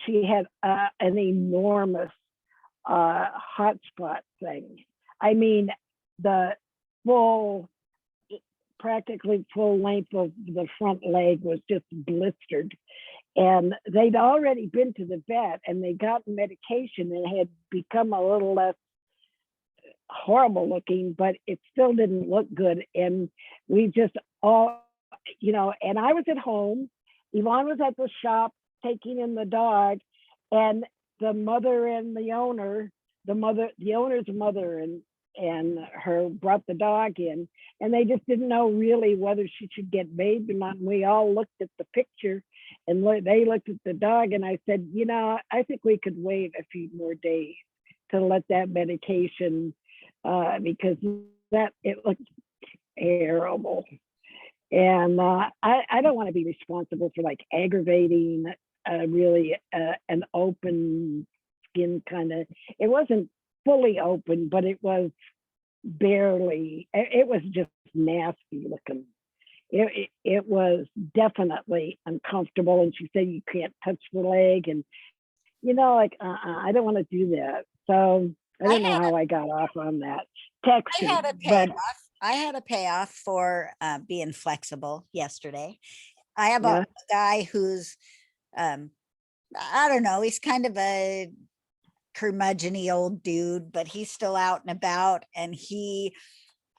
she had an enormous hotspot thing. I mean, the practically full length of the front leg was just blistered. And they'd already been to the vet and they got medication and had become a little less horrible looking, but it still didn't look good. And we just all, and I was at home, Yvonne was at the shop taking in the dog, and the mother and the owner, the owner's mother and her brought the dog in, and they just didn't know really whether she should get bathed or not. And we all looked at the picture and they looked at the dog, and I said, I think we could wait a few more days to let that medication, because it looked terrible. And I don't want to be responsible for like aggravating really an open skin kind of, it wasn't fully open, but it was barely, it was just nasty looking. It was definitely uncomfortable. And she said, you can't touch the leg. And, I don't want to do that. So I don't know how I got off on that. Texture, I had a payoff for being flexible yesterday. I have a guy who's, I don't know, he's kind of a curmudgeon-y old dude, but he's still out and about. And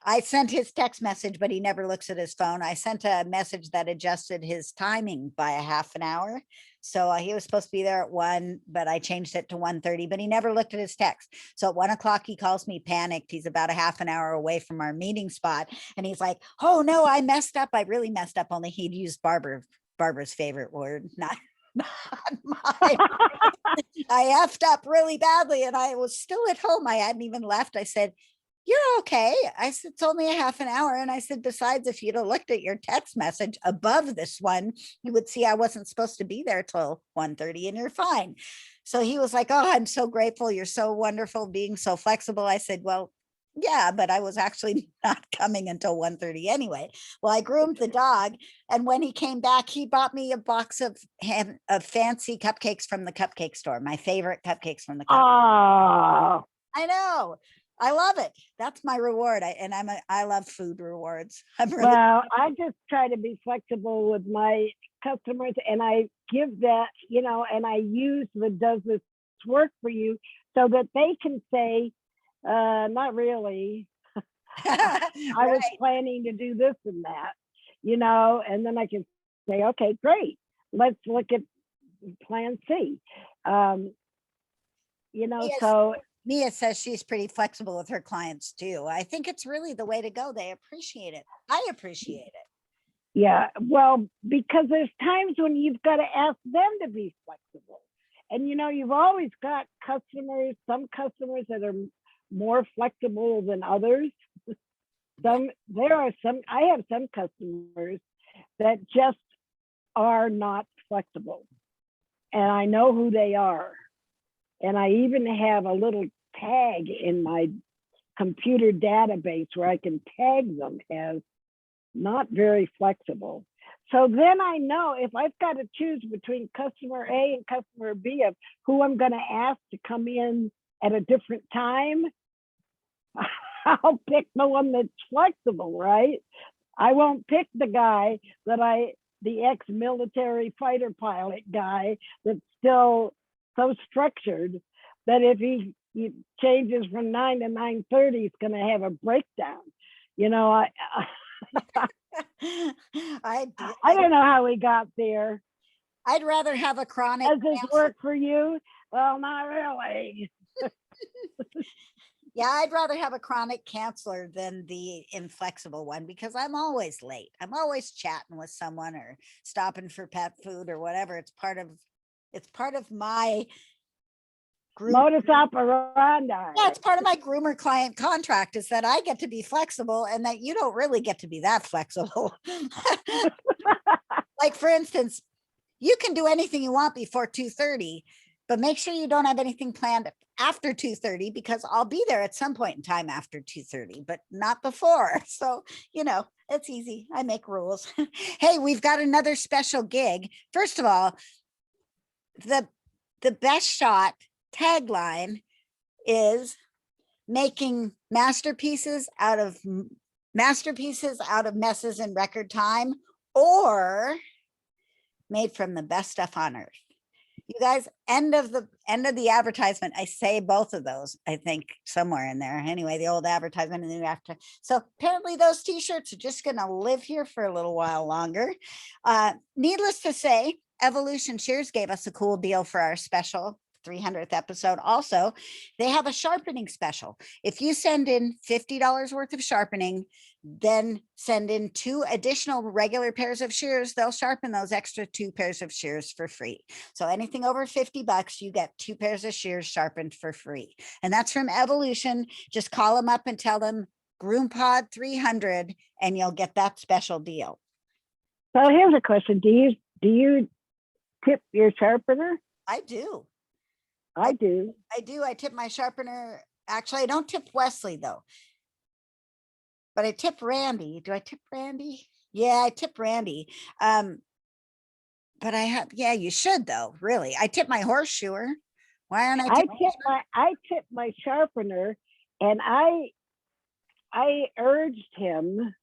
I sent his text message, but he never looks at his phone. I sent a message that adjusted his timing by a half an hour. So he was supposed to be there at 1, but I changed it to 1:30, but he never looked at his text. So at 1 o'clock, he calls me panicked. He's about a half an hour away from our meeting spot. And he's like, oh no, I messed up. I really messed up. Only he'd used Barbara's favorite word, not mine. I effed up really badly. And I was still at home. I hadn't even left. I said, you're okay. I said, it's only a half an hour. And I said, besides, if you'd have looked at your text message above this one, you would see I wasn't supposed to be there till 1:30 and you're fine. So he was like, oh, I'm so grateful. You're so wonderful being so flexible. I said, well, yeah, but I was actually not coming until 1:30 anyway. Well, I groomed the dog. And when he came back, he bought me a box of fancy cupcakes from the cupcake store. My favorite cupcakes from the cupcake. Oh, I know. I love it. That's my reward. I love food rewards. well, I just try to be flexible with my customers, and I give that, and I use the does this work for you so that they can say, not really. I was planning to do this and that, and then I can say, okay, great. Let's look at plan C. So Mia says she's pretty flexible with her clients too. I think it's really the way to go. They appreciate it. I appreciate it. Yeah, well, because there's times when you've got to ask them to be flexible. And you've always got some customers that are more flexible than others. I have some customers that just are not flexible. And I know who they are. And I even have a little tag in my computer database where I can tag them as not very flexible. So then I know if I've got to choose between customer A and customer B of who I'm going to ask to come in at a different time, I'll pick the one that's flexible, right? I won't pick the guy the ex-military fighter pilot guy that's still so structured that if he changes from 9 to 9:30, he's going to have a breakdown. You know, I don't know how we got there. I'd rather have a chronic. Does this cancer. work for you? Well, not really. Yeah, I'd rather have a chronic canceller than the inflexible one because I'm always late. I'm always chatting with someone or stopping for pet food or whatever. It's part of my Modus operandi. Yeah, it's part of my groomer client contract is that I get to be flexible and that you don't really get to be that flexible. Like for instance, you can do anything you want before 2:30, but make sure you don't have anything planned after 2:30 because I'll be there at some point in time after 2:30, but not before. So, it's easy. I make rules. Hey, we've got another special gig. First of all, the best shot tagline is making masterpieces out of messes in record time, or made from the best stuff on earth. You guys, end of the advertisement, I say both of those, I think somewhere in there. Anyway, the old advertisement and the new after. So apparently those t-shirts are just going to live here for a little while longer. Needless to say, Evolution Shears gave us a cool deal for our special 300th episode. Also, they have a sharpening special. If you send in $50 worth of sharpening, then send in 2 additional regular pairs of shears, they'll sharpen those extra 2 pairs of shears for free. So anything over $50, you get 2 pairs of shears sharpened for free. And that's from Evolution. Just call them up and tell them GroomPod 300 and you'll get that special deal. So here's a question. Do you tip your sharpener? I do. I do. I tip my sharpener. Actually, I don't tip Wesley though. But I tip Randy. Do I tip Randy? Yeah, I tip Randy. But you should though, really. I tip my horseshoer. Why aren't I tip my sharpener, and I urged him.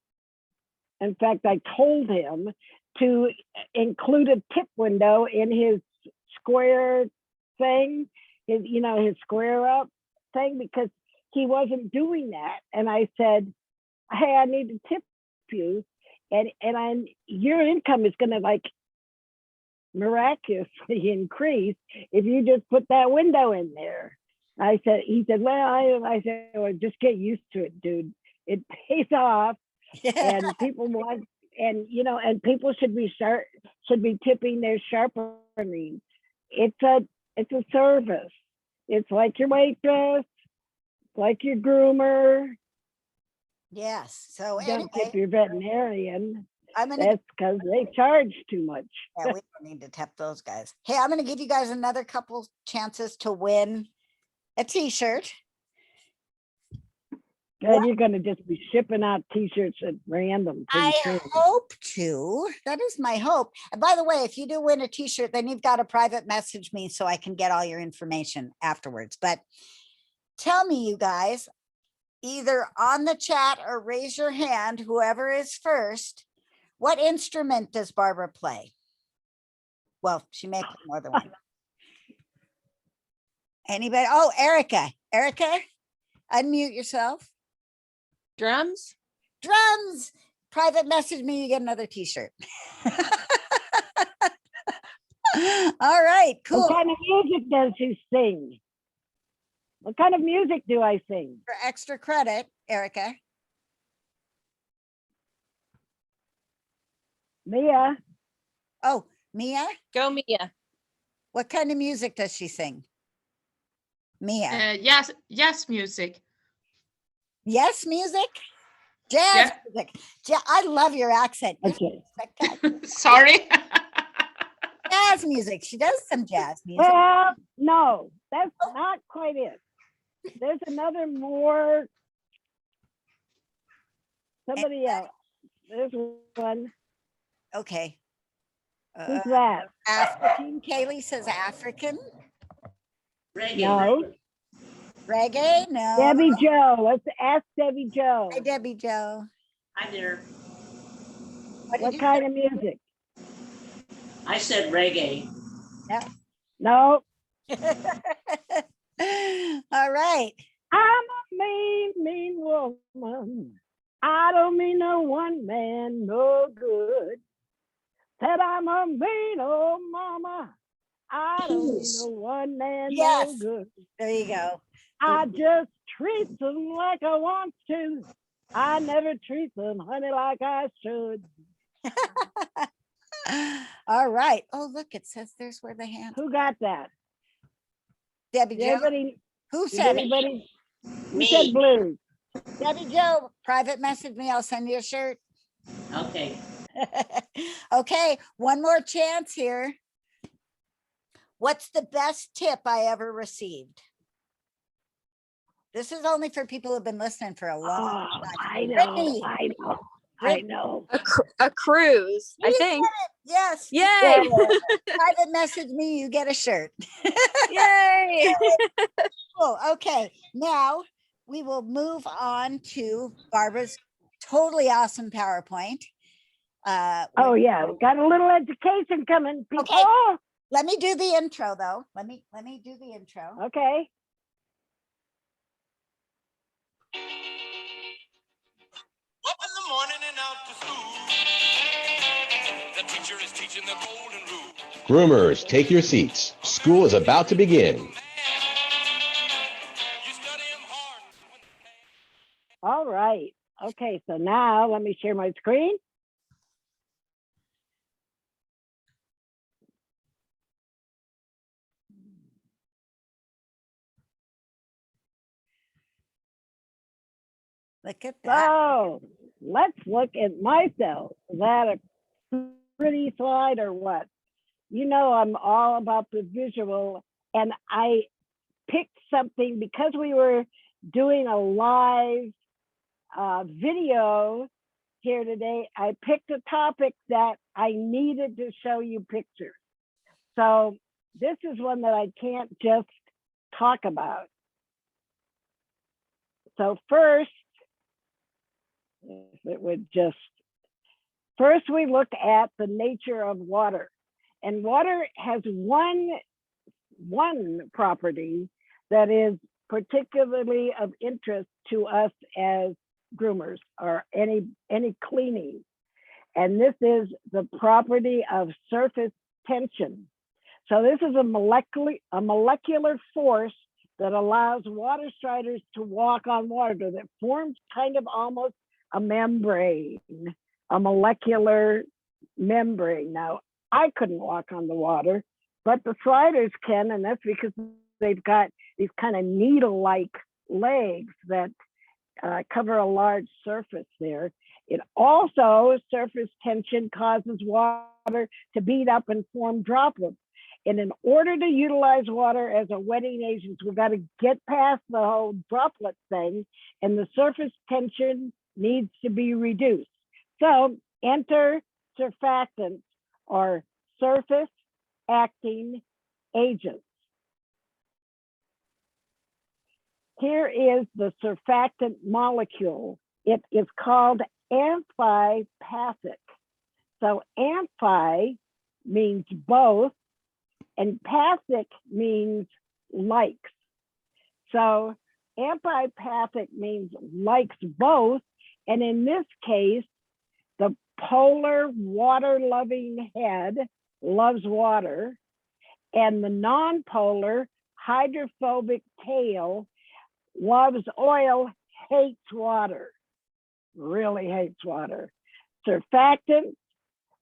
In fact, I told him to include a tip window in his square thing, his square up thing, because he wasn't doing that. And I said, hey, I need to tip you, and your income is going to like miraculously increase if you just put that window in there. He said, well, I said, well, just get used to it, dude. It pays off, and people want, and people should be tipping their sharpening. It's a service. It's like your waitress, like your groomer. Yes. So Don't tip your veterinarian. That's because they charge too much. Yeah, we don't need to tip those guys. Hey, I'm going to give you guys another couple chances to win a t-shirt. And you're going to just be shipping out t-shirts at random. I hope to. That is my hope. And by the way, if you do win a t-shirt, then you've got to private message me so I can get all your information afterwards. But tell me, you guys, either on the chat or raise your hand, whoever is first, what instrument does Barbara play? Well, she may play more than one. Anybody? Oh, Erica. Erica, unmute yourself. Drums? Drums. Private message me, you get another t-shirt. All right, cool. What kind of music does she sing? What kind of music do I sing? For extra credit, Erica. Mia. Oh, Mia? Go Mia. What kind of music does she sing? Mia. Yes, music. Yes, music? Jazz music. I love your accent. Okay. Sorry. Jazz music. She does some jazz music. Well, no, that's not quite it. There's another more. Somebody else. There's one. Okay. Who's that? African. Kaylee says African. No. Reggae? No. Debbie Joe. Let's ask Debbie Joe. Hi, Debbie Joe. Hi there. What did What you kind of music? I said reggae. No, All right. I'm a mean, mean woman. I don't mean no one man no good. Said I'm a mean old mama. I don't mean no one man Yes. no good. There you go. I just treat them like I want to. I never treat them, honey, like I should. All right. Oh, look, it says there's where the hand. Who got that? Debbie Did Joe. anybody? Who Did said it? anybody? Who Me. said blues? Debbie Joe, private message me. I'll send you a shirt. Okay. Okay, one more chance here. What's the best tip I ever received? This is only for people who've been listening for a long Oh, time. I know. Brittany. I know. I know. A cruise, I You think. Yes. Yay! Private message me, you get a shirt. Yay! Cool. Okay, now we will move on to Barbara's totally awesome PowerPoint. Oh yeah, got a little education coming, people. Okay. Let me do the intro though. Let me do the intro. Okay. Up in the morning and out to school. The teacher is teaching the golden rule. Groomers, take your seats. School is about to begin. You study 'em hard. All right. Okay, so now let me share my screen. Look at that. So let's look at micelles. Is that a pretty slide or what? You know, I'm all about the visual, and I picked something because we were doing a live video here today. I picked a topic that I needed to show you pictures. So this is one that I can't just talk about. So first, if it would just, first we look at the nature of water. And water has one property that is particularly of interest to us as groomers or any cleaning. And this is the property of surface tension. So this is a molecular force that allows water striders to walk on water that forms kind of almost a membrane, a molecular membrane. Now, I couldn't walk on the water, but the striders can, and that's because they've got these kind of needle-like legs that cover a large surface there. It also, surface tension causes water to bead up and form droplets. And in order to utilize water as a wetting agent, we've got to get past the whole droplet thing, and the surface tension needs to be reduced. So enter surfactants or surface acting agents. Here is the surfactant molecule. It is called amphipathic. So amphi means both, and pathic means likes. So amphipathic means likes both. And in this case, the polar water-loving head loves water, and the non-polar hydrophobic tail loves oil, hates water, really hates water. Surfactants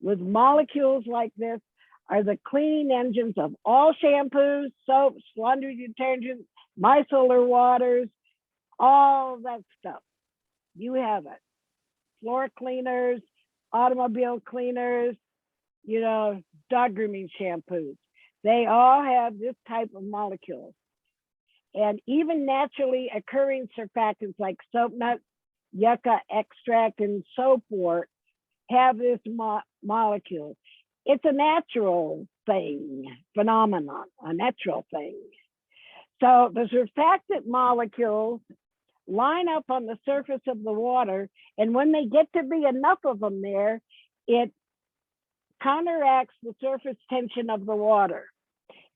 with molecules like this are the cleaning engines of all shampoos, soaps, laundry detergents, micellar waters, all that stuff. You have it. Floor cleaners, automobile cleaners, you know, dog grooming shampoos. They all have this type of molecule. And even naturally occurring surfactants like soap nuts, yucca extract, and so forth have this molecule. It's a natural thing, phenomenon, a natural thing. So the surfactant molecules line up on the surface of the water, and when they get to be enough of them there, it counteracts the surface tension of the water.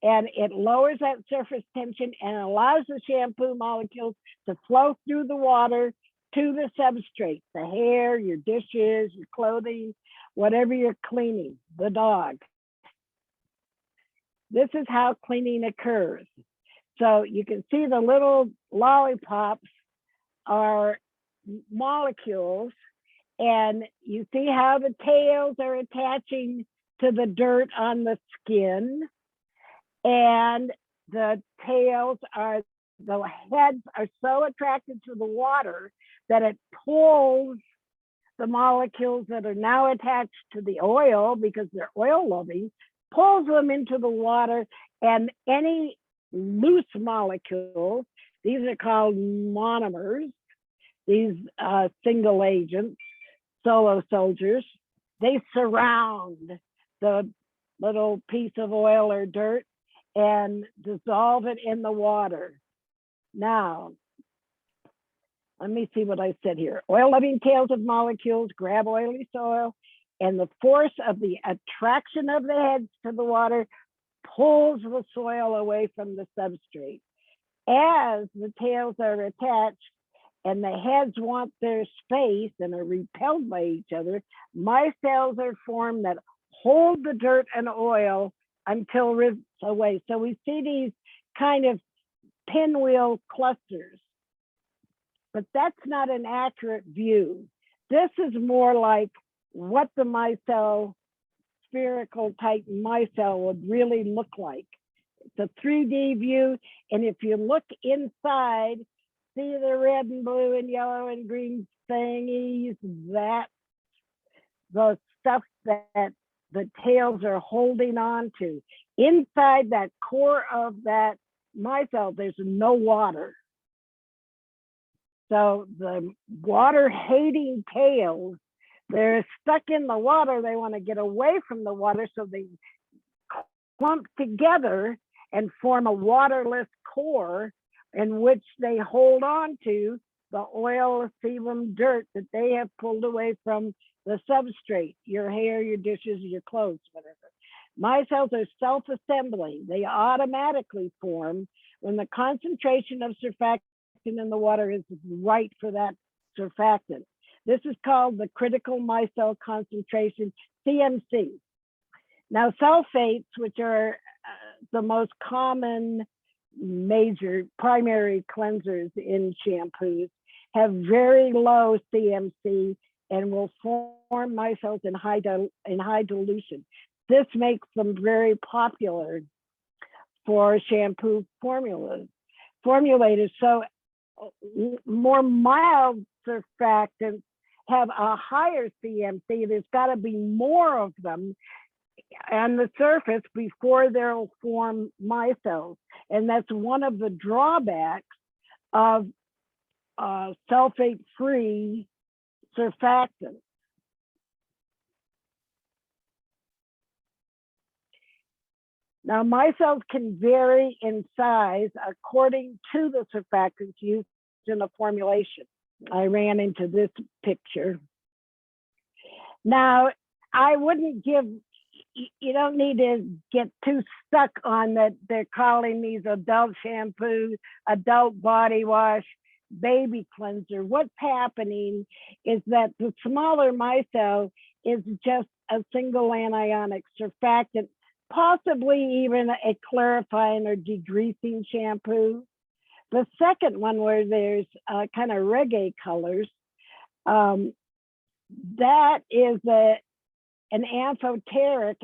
And it lowers that surface tension and allows the shampoo molecules to flow through the water to the substrate, the hair, your dishes, your clothing, whatever you're cleaning, the dog. This is how cleaning occurs. So you can see the little lollipops are molecules, and you see how the tails are attaching to the dirt on the skin, and the heads are so attracted to the water that it pulls the molecules that are now attached to the oil, because they're oil loving, pulls them into the water, and any loose molecules, these are called monomers, these single agents, solo soldiers, they surround the little piece of oil or dirt and dissolve it in the water. Now, let me see what I said here. Oil-loving tails of molecules grab oily soil, and the force of the attraction of the heads to the water pulls the soil away from the substrate. As the tails are attached and the heads want their space and are repelled by each other, micelles are formed that hold the dirt and oil until ripped away. So we see these kind of pinwheel clusters, but that's not an accurate view. This is more like what the micelle, spherical type micelle would really look like. It's a 3D view, and if you look inside, see the red and blue and yellow and green thingies, that's the stuff that the tails are holding on to. Inside that core of that micelle, there's no water. So the water-hating tails, they're stuck in the water. They want to get away from the water, so they clump together and form a waterless core in which they hold on to the oil, sebum, dirt that they have pulled away from the substrate, your hair, your dishes, your clothes, whatever. Micelles are self-assembling. They automatically form when the concentration of surfactant in the water is right for that surfactant. This is called the critical micelle concentration, CMC. Now, sulfates, which are the most common major primary cleansers in shampoos, have very low CMC and will form micelles in high dilution. This makes them very popular for shampoo formulators. So more mild surfactants have a higher CMC. There's got to be more of them on the surface before they'll form micelles. And that's one of the drawbacks of sulfate-free surfactants. Now, micelles can vary in size according to the surfactants used in a formulation. I ran into this picture. Now, I wouldn't give, you don't need to get too stuck on that they're calling these adult shampoo, adult body wash, baby cleanser. What's happening is that the smaller micelle is just a single anionic surfactant, possibly even a clarifying or degreasing shampoo. The second one, where there's kind of reggae colors, that is an amphoteric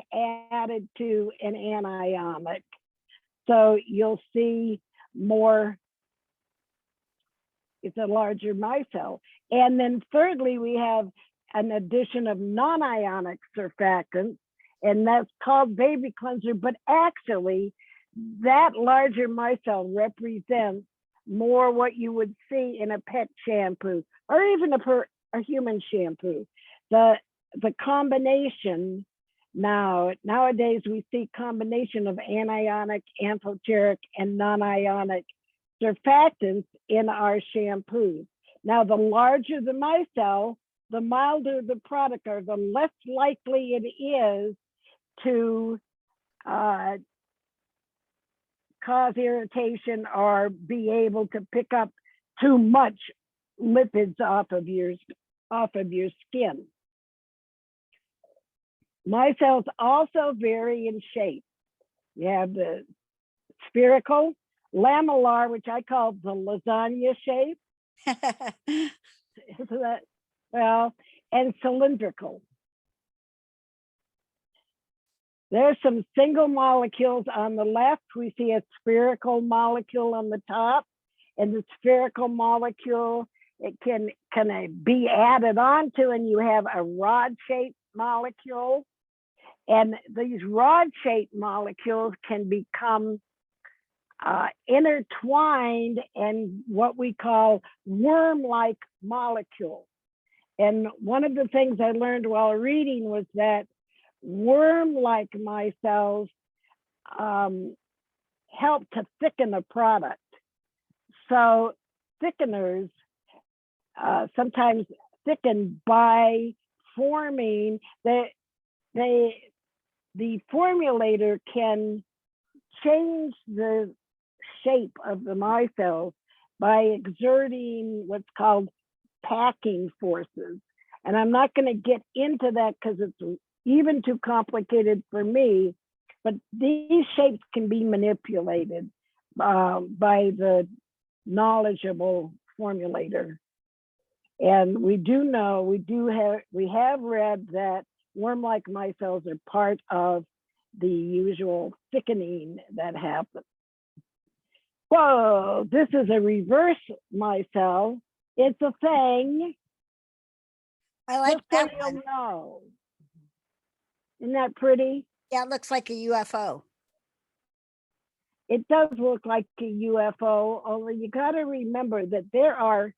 added to an anionic. So you'll see more, it's a larger micelle. And then thirdly, we have an addition of non-ionic surfactants, and that's called baby cleanser, but actually that larger micelle represents more what you would see in a pet shampoo or even a human shampoo. The combination Now, nowadays we see combination of anionic, amphoteric, and non-ionic surfactants in our shampoos. Now, the larger the micelle, the milder the product, or the less likely it is to cause irritation or be able to pick up too much lipids off of your skin. Micelles also vary in shape. You have the spherical, lamellar, which I call the lasagna shape. Well, and cylindrical. There's some single molecules on the left. We see a spherical molecule on the top, and the spherical molecule, it can be added onto, and you have a rod-shaped molecule. And these rod-shaped molecules can become intertwined and what we call worm-like molecules. And one of the things I learned while reading was that worm-like micelles help to thicken a product. So thickeners sometimes thicken by forming the formulator can change the shape of the micelles by exerting what's called packing forces. And I'm not going to get into that because it's even too complicated for me, but these shapes can be manipulated by the knowledgeable formulator. And we do know, we have read that worm-like micelles are part of the usual thickening that happens. Whoa, this is a reverse micelle. It's a thing. I like Just so that you'll one. know. Isn't that pretty? Yeah, it looks like a UFO. It does look like a UFO, only you got to remember that there are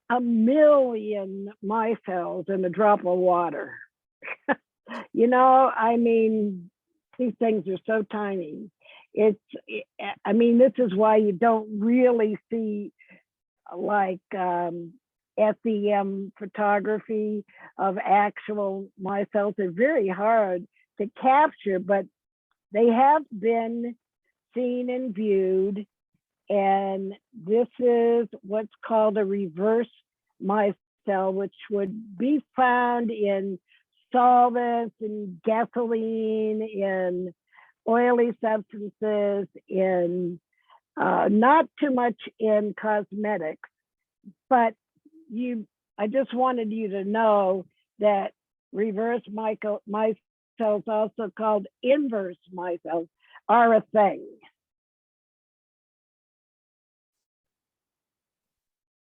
a million micelles in a drop of water. You know, I mean, these things are so tiny. I mean, this is why you don't really see like SEM photography of actual micelles. They're very hard to capture, but they have been seen and viewed. And this is what's called a reverse micelle, which would be found in solvents, in gasoline, in oily substances, in not too much in cosmetics. But I just wanted you to know that reverse micelles, also called inverse micelles, are a thing.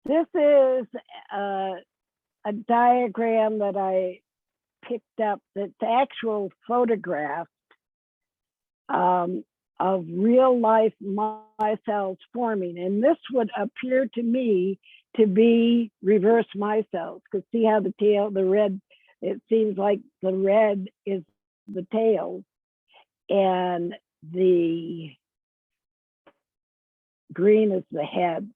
This is a diagram that I picked up that's actual photographs of real life micelles forming. And this would appear to me to be reverse micelles, because see how the tail, the red, it seems like the red is the tail and the green is the head.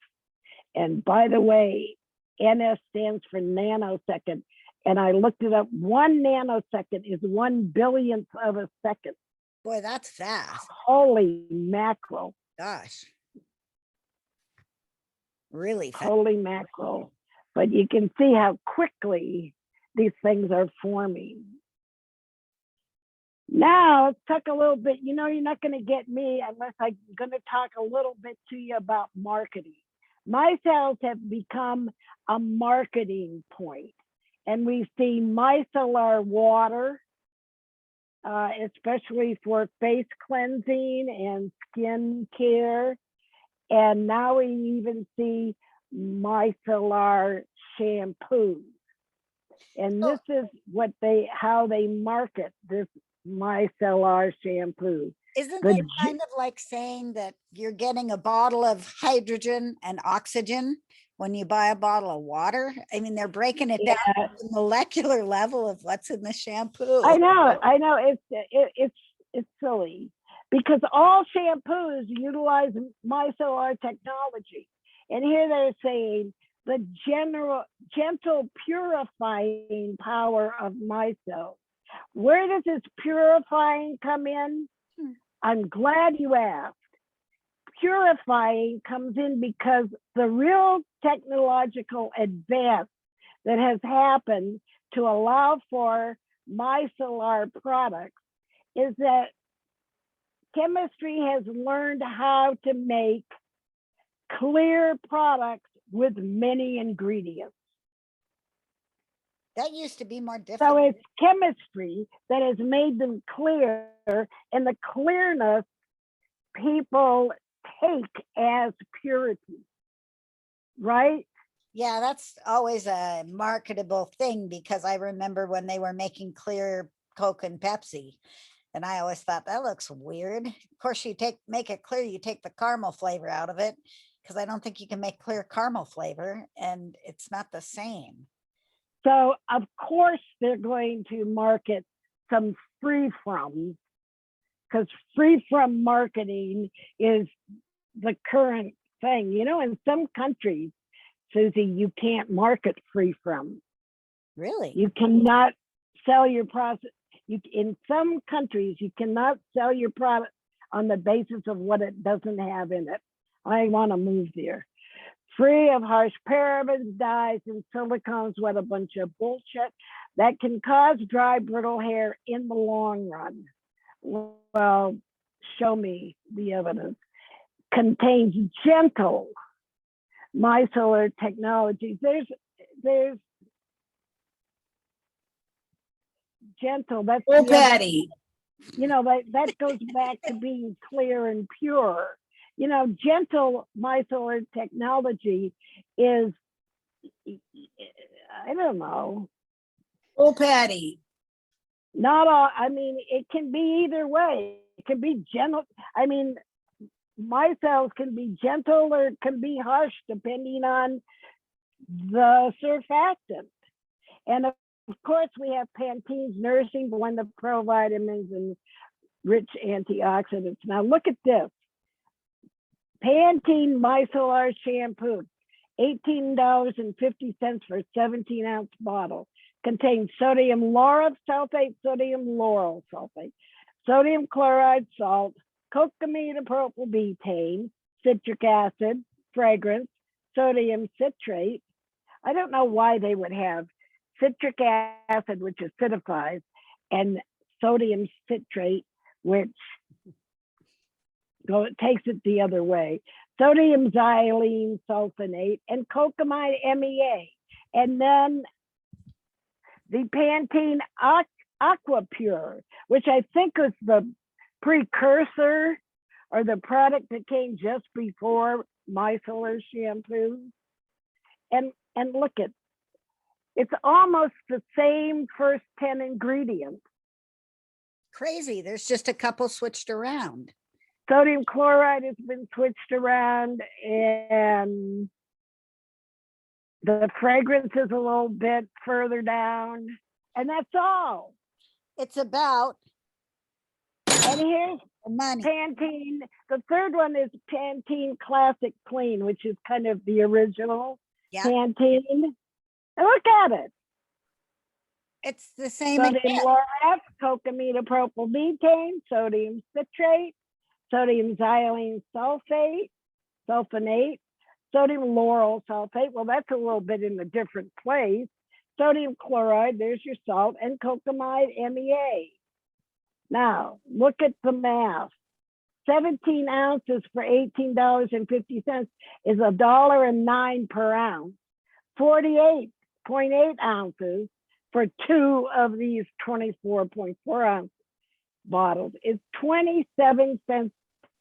And by the way, NS stands for nanosecond. And I looked it up. 1 nanosecond is 1 billionth of a second. Boy, that's fast. Holy mackerel. Gosh. Really fast. Holy mackerel. But you can see how quickly these things are forming. Now, let's talk a little bit. You know, you're not going to get me unless I'm going to talk a little bit to you about marketing. Micelles have become a marketing point. And we see micellar water, especially for face cleansing and skin care. And now we even see micellar shampoo. And this is how they market this micellar shampoo. Isn't it kind of like saying that you're getting a bottle of hydrogen and oxygen when you buy a bottle of water. I mean, they're breaking it down Yeah, to the molecular level of what's in the shampoo. I know. It's silly because all shampoos utilize micellar technology, and here they're saying the gentle purifying power of micelles. Where does this purifying come in? I'm glad you asked. Purifying comes in because the real technological advance that has happened to allow for micellar products is that chemistry has learned how to make clear products with many ingredients. That used to be more So difficult. it's chemistry that has made them clear, and the clearness people take as purity, right? Yeah, that's always a marketable thing because I remember when they were making clear Coke and Pepsi. And I always thought that looks weird. Of course, you make it clear, you take the caramel flavor out of it because I don't think you can make clear caramel flavor and it's not the same. So of course they're going to market some free from, because free from marketing is the current thing. You know, in some countries, Susie, you can't market free from. Really? You cannot sell your process. In some countries, you cannot sell your product on the basis of what it doesn't have in it. I want to move there. Free of harsh parabens, dyes, and silicones. What a bunch of bullshit that can cause dry, brittle hair in the long run. Well, show me the evidence. Contains gentle micellar technologies. There's gentle. That's Oh, the other- Patty. you know, that goes back to being clear and pure. You know, gentle micellar technology is, I don't know. Oh, Patty. Not all, I mean, it can be either way. It can be gentle. I mean, micelles can be gentle or it can be harsh depending on the surfactant. And of course, we have Pantene's Nourishing Blend of Provitamins and Rich Antioxidants. Now look at this. Pantene Micellar Shampoo, $18.50 for a 17-ounce bottle. Contains sodium lauryl sulfate, sodium lauryl sulfate, sodium chloride salt, cocamide propylbutane, citric acid, fragrance, sodium citrate. I don't know why they would have citric acid, which acidifies, and sodium citrate, which takes it the other way. Sodium xylene sulfonate and cocamide MEA. And then the Pantene Aqua Pure, which I think was the precursor or the product that came just before micellar shampoo. And look at, it's almost the same first 10 ingredients. Crazy. There's just a couple switched around. Sodium chloride has been switched around, and the fragrance is a little bit further down, and that's all. It's about And here's the money. Pantene. The third one is Pantene Classic Clean, which is kind of the original Yeah. Pantene. And look at it. It's the same. Sodium again. lauryl, cocamide propylbutane, sodium citrate, sodium xylene sulfate, sulfonate, sodium lauryl sulfate. Well, that's a little bit in a different place. Sodium chloride, there's your salt, and cocamide MEA. Now, look at the math. 17 ounces for $18.50 is $1.09 per ounce. 48.8 ounces for two of these 24.4 ounce bottles is 27 cents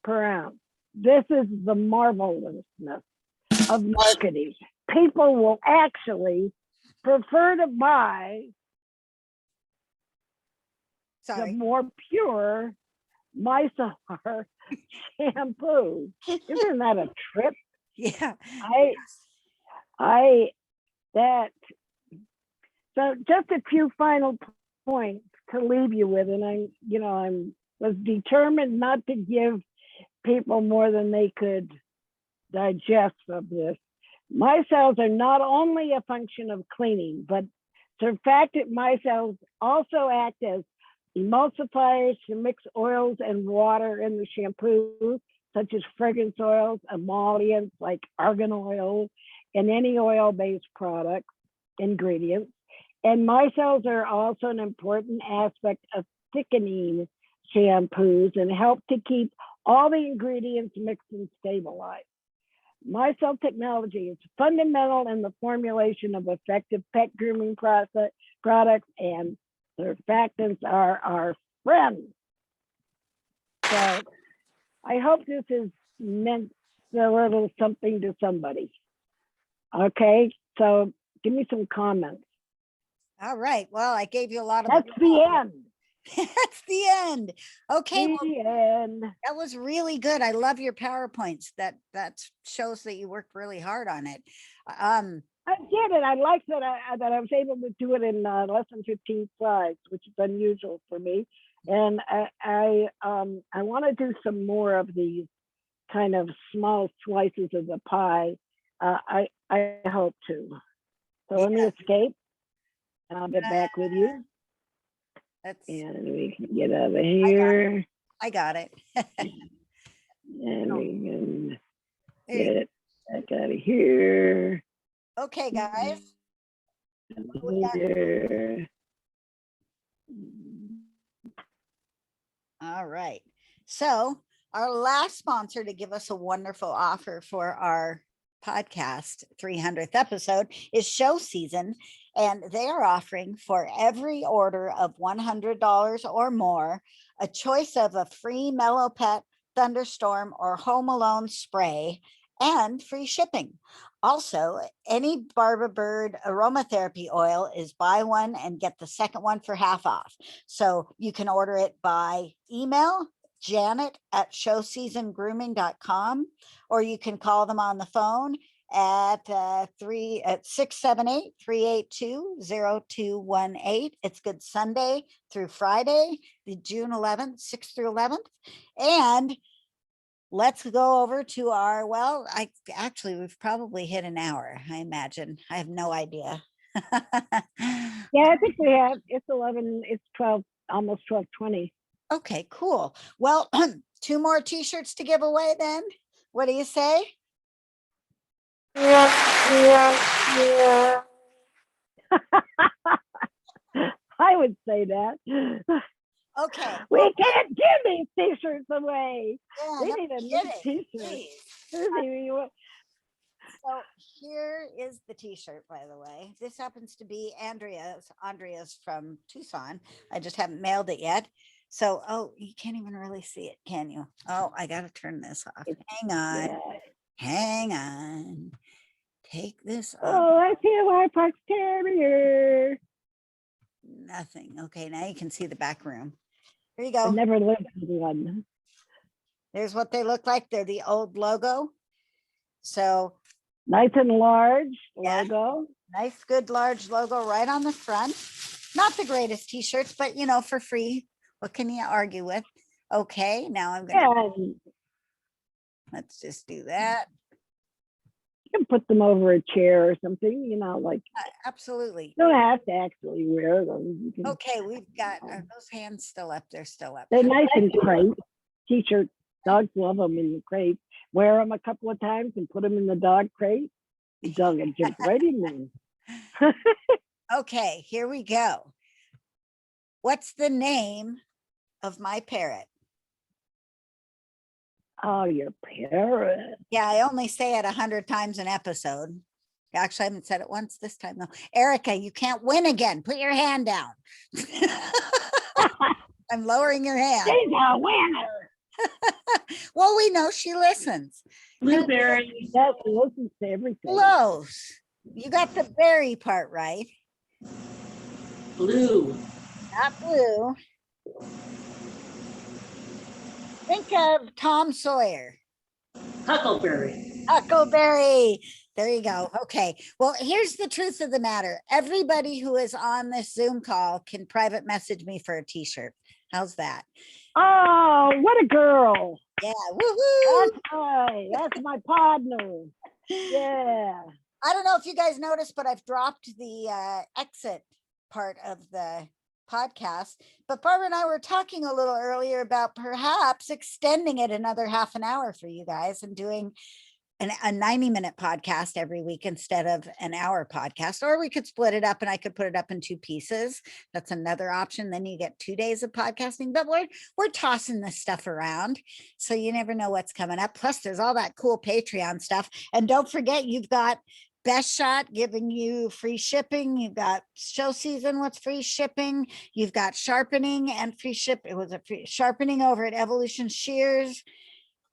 per ounce. This is the marvelousness of marketing. People will actually prefer to buy the more pure micellar shampoo. Isn't that a trip? Yeah. So just a few final points to leave you with, and was determined not to give people more than they could digest of this. Micelles are not only a function of cleaning, but surfactant micelles also act as emulsifiers to mix oils and water in the shampoo, such as fragrance oils, emollients like argan oil, and any oil-based product ingredients. And micelles are also an important aspect of thickening shampoos and help to keep all the ingredients mixed and stabilized. Micelle technology is fundamental in the formulation of effective pet grooming products, and surfactants are our friends. So I hope this has meant a little something to somebody. Okay, so give me some comments. All right. Well, I gave you a lot of. That's the end. That's the end. Okay. Well, The end. that was really good. I love your PowerPoints. That shows that you worked really hard on it. I did it. I like that I was able to do it in less than 15 slides, which is unusual for me. And I want to do some more of these kind of small slices of the pie. I hope to. So let me escape, and I'll get back with you. And we can get out of here. I got it. And we can get it back out of here. Okay, guys. Here. All right. So our last sponsor to give us a wonderful offer for our podcast 300th episode is Show Season, and they are offering for every order of $100 or more a choice of a free Mellow Pet, Thunderstorm, or Home Alone spray and free shipping. Also, any Barber Bird aromatherapy oil is buy one and get the second one for half off. So you can order it by email, janet@showseasongrooming.com, or you can call them on the phone at 678-382-0218. It's good Sunday through Friday, the June 11th, 6th through 11th. And let's go over to our, well, we've probably hit an hour, I imagine. I have no idea. Yeah, I think we have. It's 11, it's 12, almost 12:20. Okay, cool. Well, 2 more t-shirts to give away then. What do you say? I would say that. Okay. We can't give these t-shirts away. Yeah, They no need a new kidding, t-shirt. please. Please. So here is the t-shirt, by the way. This happens to be Andrea's. Andrea's from Tucson. I just haven't mailed it yet. So, oh, you can't even really see it, can you? Oh, I got to turn this off. Hang on. Yeah. Hang on. Take this off. Oh, I see a white fox terrier. Nothing. Okay, now you can see the back room. Here you I go. never lived with one. There's what they look like. They're the old logo. So Nice and large Yeah. logo. nice, good, large logo right on the front. Not the greatest t-shirts, but you know, for free. What can you argue with? Okay, now I'm gonna, And let's just do that. you can put them over a chair or something, you know, like Absolutely. you don't have to actually wear them. You can, Okay, we've got, are those hands still up? They're still up. they're nice and crate. T-shirts, dogs love them in the crate. Wear them a couple of times and put them in the dog crate. The dog will jump right in there. Okay, here we go. What's the name of my parrot? Oh, your parrot. Yeah, I only say it 100 times an episode. Actually, I haven't said it once this time though. Erica, you can't win again. Put your hand down. I'm lowering your hand. She's a winner. Well, we know she listens. Blueberries. Yes, she listens to everything. Close. You got the berry part right. Blue. Not blue. Think of Tom Sawyer. Huckleberry. Huckleberry. There you go. Okay. Well, here's the truth of the matter. Everybody who is on this Zoom call can private message me for a t-shirt. How's that? Oh, what a girl. Yeah. Woohoo. That's right. That's my partner. Yeah. I don't know if you guys noticed, but I've dropped the exit part of the podcast. But Barbara and I were talking a little earlier about perhaps extending it another half an hour for you guys and doing a 90-minute podcast every week instead of an hour podcast. Or we could split it up and I could put it up in 2 pieces. That's another option. Then you get 2 days of podcasting. But we're tossing this stuff around. So you never know what's coming up. Plus, there's all that cool Patreon stuff. And don't forget, you've got Best Shot giving you free shipping. You've got Show Season with free shipping. You've got sharpening and free ship. It was a free sharpening over at Evolution Shears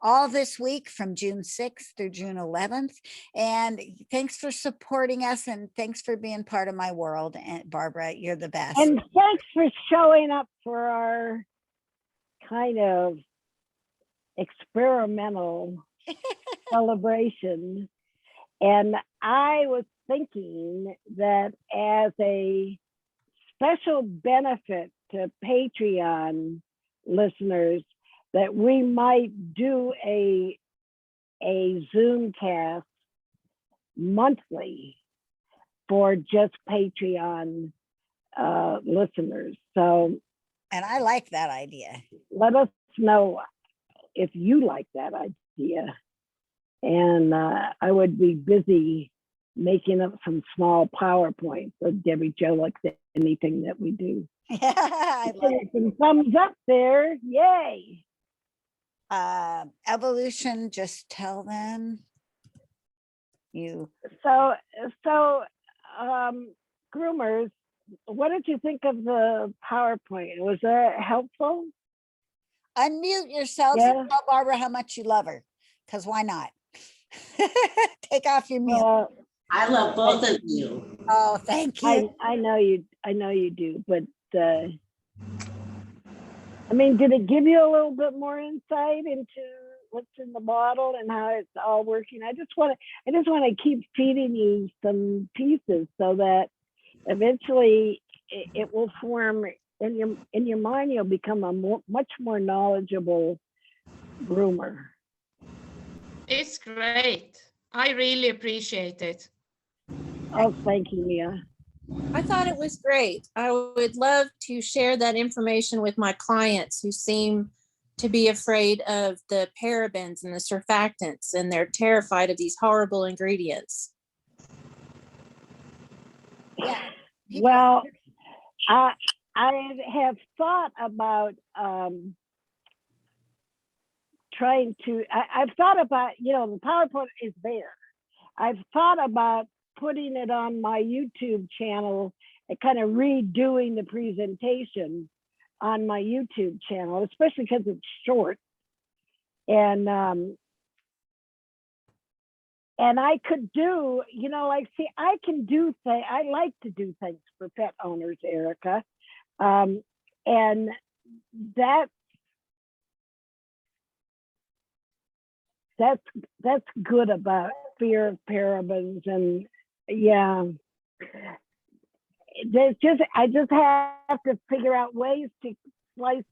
all this week from June 6th through June 11th. And thanks for supporting us and thanks for being part of my world. And Barbara, you're the best. And thanks for showing up for our kind of experimental celebration. And I was thinking that as a special benefit to Patreon listeners, that we might do a Zoom cast monthly for just Patreon listeners. So, and I like that idea. Let us know if you like that idea. And I would be busy making up some small PowerPoints so Debbie Jo likes anything that we do. Yeah, I love it. Some thumbs up there. Yay. Evolution, just tell them you. So groomers, what did you think of the PowerPoint? Was that helpful? Unmute yourselves Yeah. and tell Barbara how much you love her, because why not? Take off your mute. I love both of you. Oh, thank you. I know you do, but I mean, did it give you a little bit more insight into what's in the bottle and how it's all working? I just want to keep feeding you some pieces so that eventually it will form in your mind. You'll become a much more knowledgeable groomer. It's great. I really appreciate it. Oh, thank you, Mia. I thought it was great. I would love to share that information with my clients who seem to be afraid of the parabens and the surfactants, and they're terrified of these horrible ingredients. Yeah. Well, I have thought about trying to, I've thought about, the PowerPoint is there. I've thought about putting it on my YouTube channel and kind of redoing the presentation on my YouTube channel, especially because it's short. And I could do, I can do things. I like to do things for pet owners, Erica. And that's good about fear of parabens. And yeah, I just have to figure out ways to slice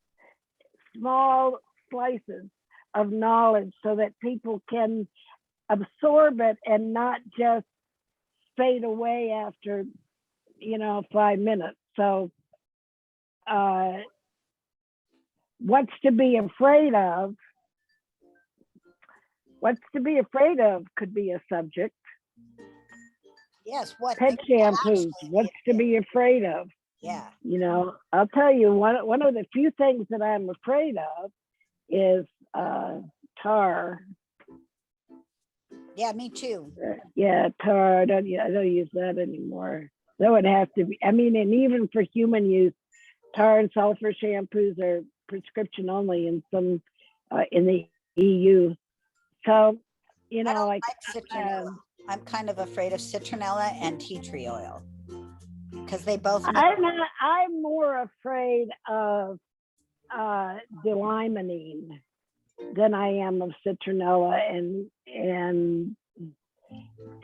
small slices of knowledge so that people can absorb it and not just fade away after 5 minutes. So what's to be afraid of could be a subject. Yes, what Pet shampoos, what's to be afraid of? Yeah. I'll tell you, one of the few things that I'm afraid of is tar. Yeah, me too. Yeah, tar. I don't use that anymore. That would have to be. I mean, and even for human use, tar and sulfur shampoos are prescription only in some in the EU. So, I don't like citronella. I'm kind of afraid of citronella and tea tree oil because they both. I'm more afraid of delimonene. than I am of citronella and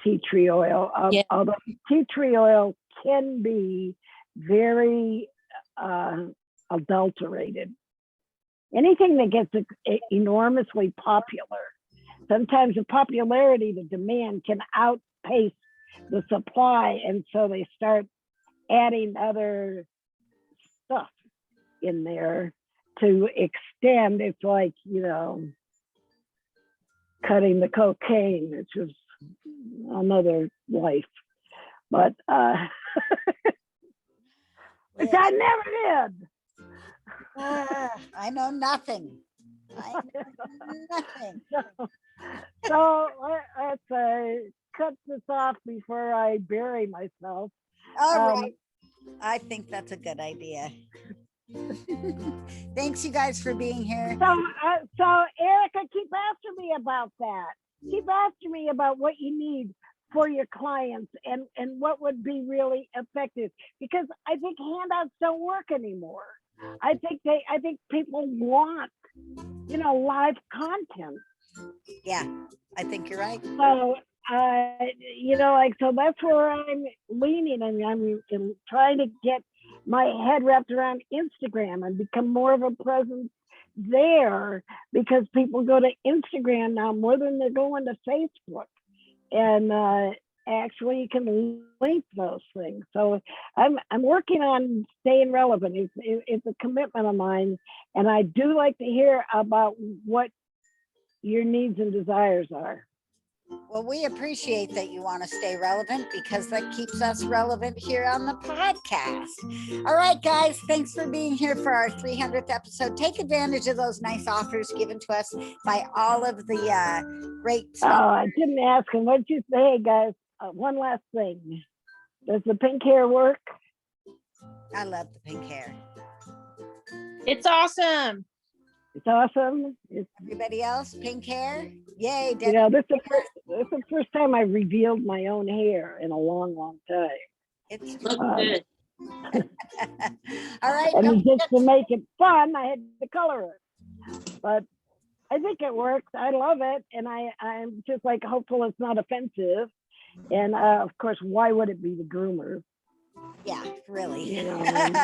tea tree oil. Yeah. Although tea tree oil can be very adulterated. Anything that gets enormously popular, sometimes the popularity, the demand can outpace the supply, and so they start adding other stuff in there to extend. It's like, cutting the cocaine, which is another life. But which I never did. I know nothing. I know nothing. So let's cut this off before I bury myself. All right. I think that's a good idea. Thanks you guys for being here. So Erica, keep asking me about that. Keep asking me about what you need for your clients and what would be really effective, because I think handouts don't work anymore. I think people want, live content. Yeah, I think you're right. So, so that's where I'm leaning, and I'm trying to get my head wrapped around Instagram and become more of a presence there, because people go to Instagram now more than they're going to Facebook. And actually you can link those things. So I'm working on staying relevant. It's a commitment of mine, and I do like to hear about what your needs and desires are. Well, we appreciate that you want to stay relevant, because that keeps us relevant here on the podcast. All right, guys, thanks for being here for our 300th episode. Take advantage of those nice offers given to us by all of the great. Oh, I didn't ask him. What did you say, guys? One last thing. Does the pink hair work? I love the pink hair. It's awesome. It's awesome. Everybody else, pink hair? Yay. This is the first time I revealed my own hair in a long, long time. It's Look good. all right. And just to make it fun, I had to color it. But I think it works. I love it. And I'm just like hopeful it's not offensive. And of course, why would it be the groomer? Yeah, really. I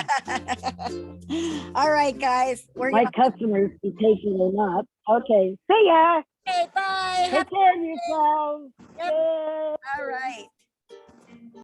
All right, guys. my customers be taking it or not. Okay. See ya. Okay, bye. Take care of yourselves. Yep. Yay. All right.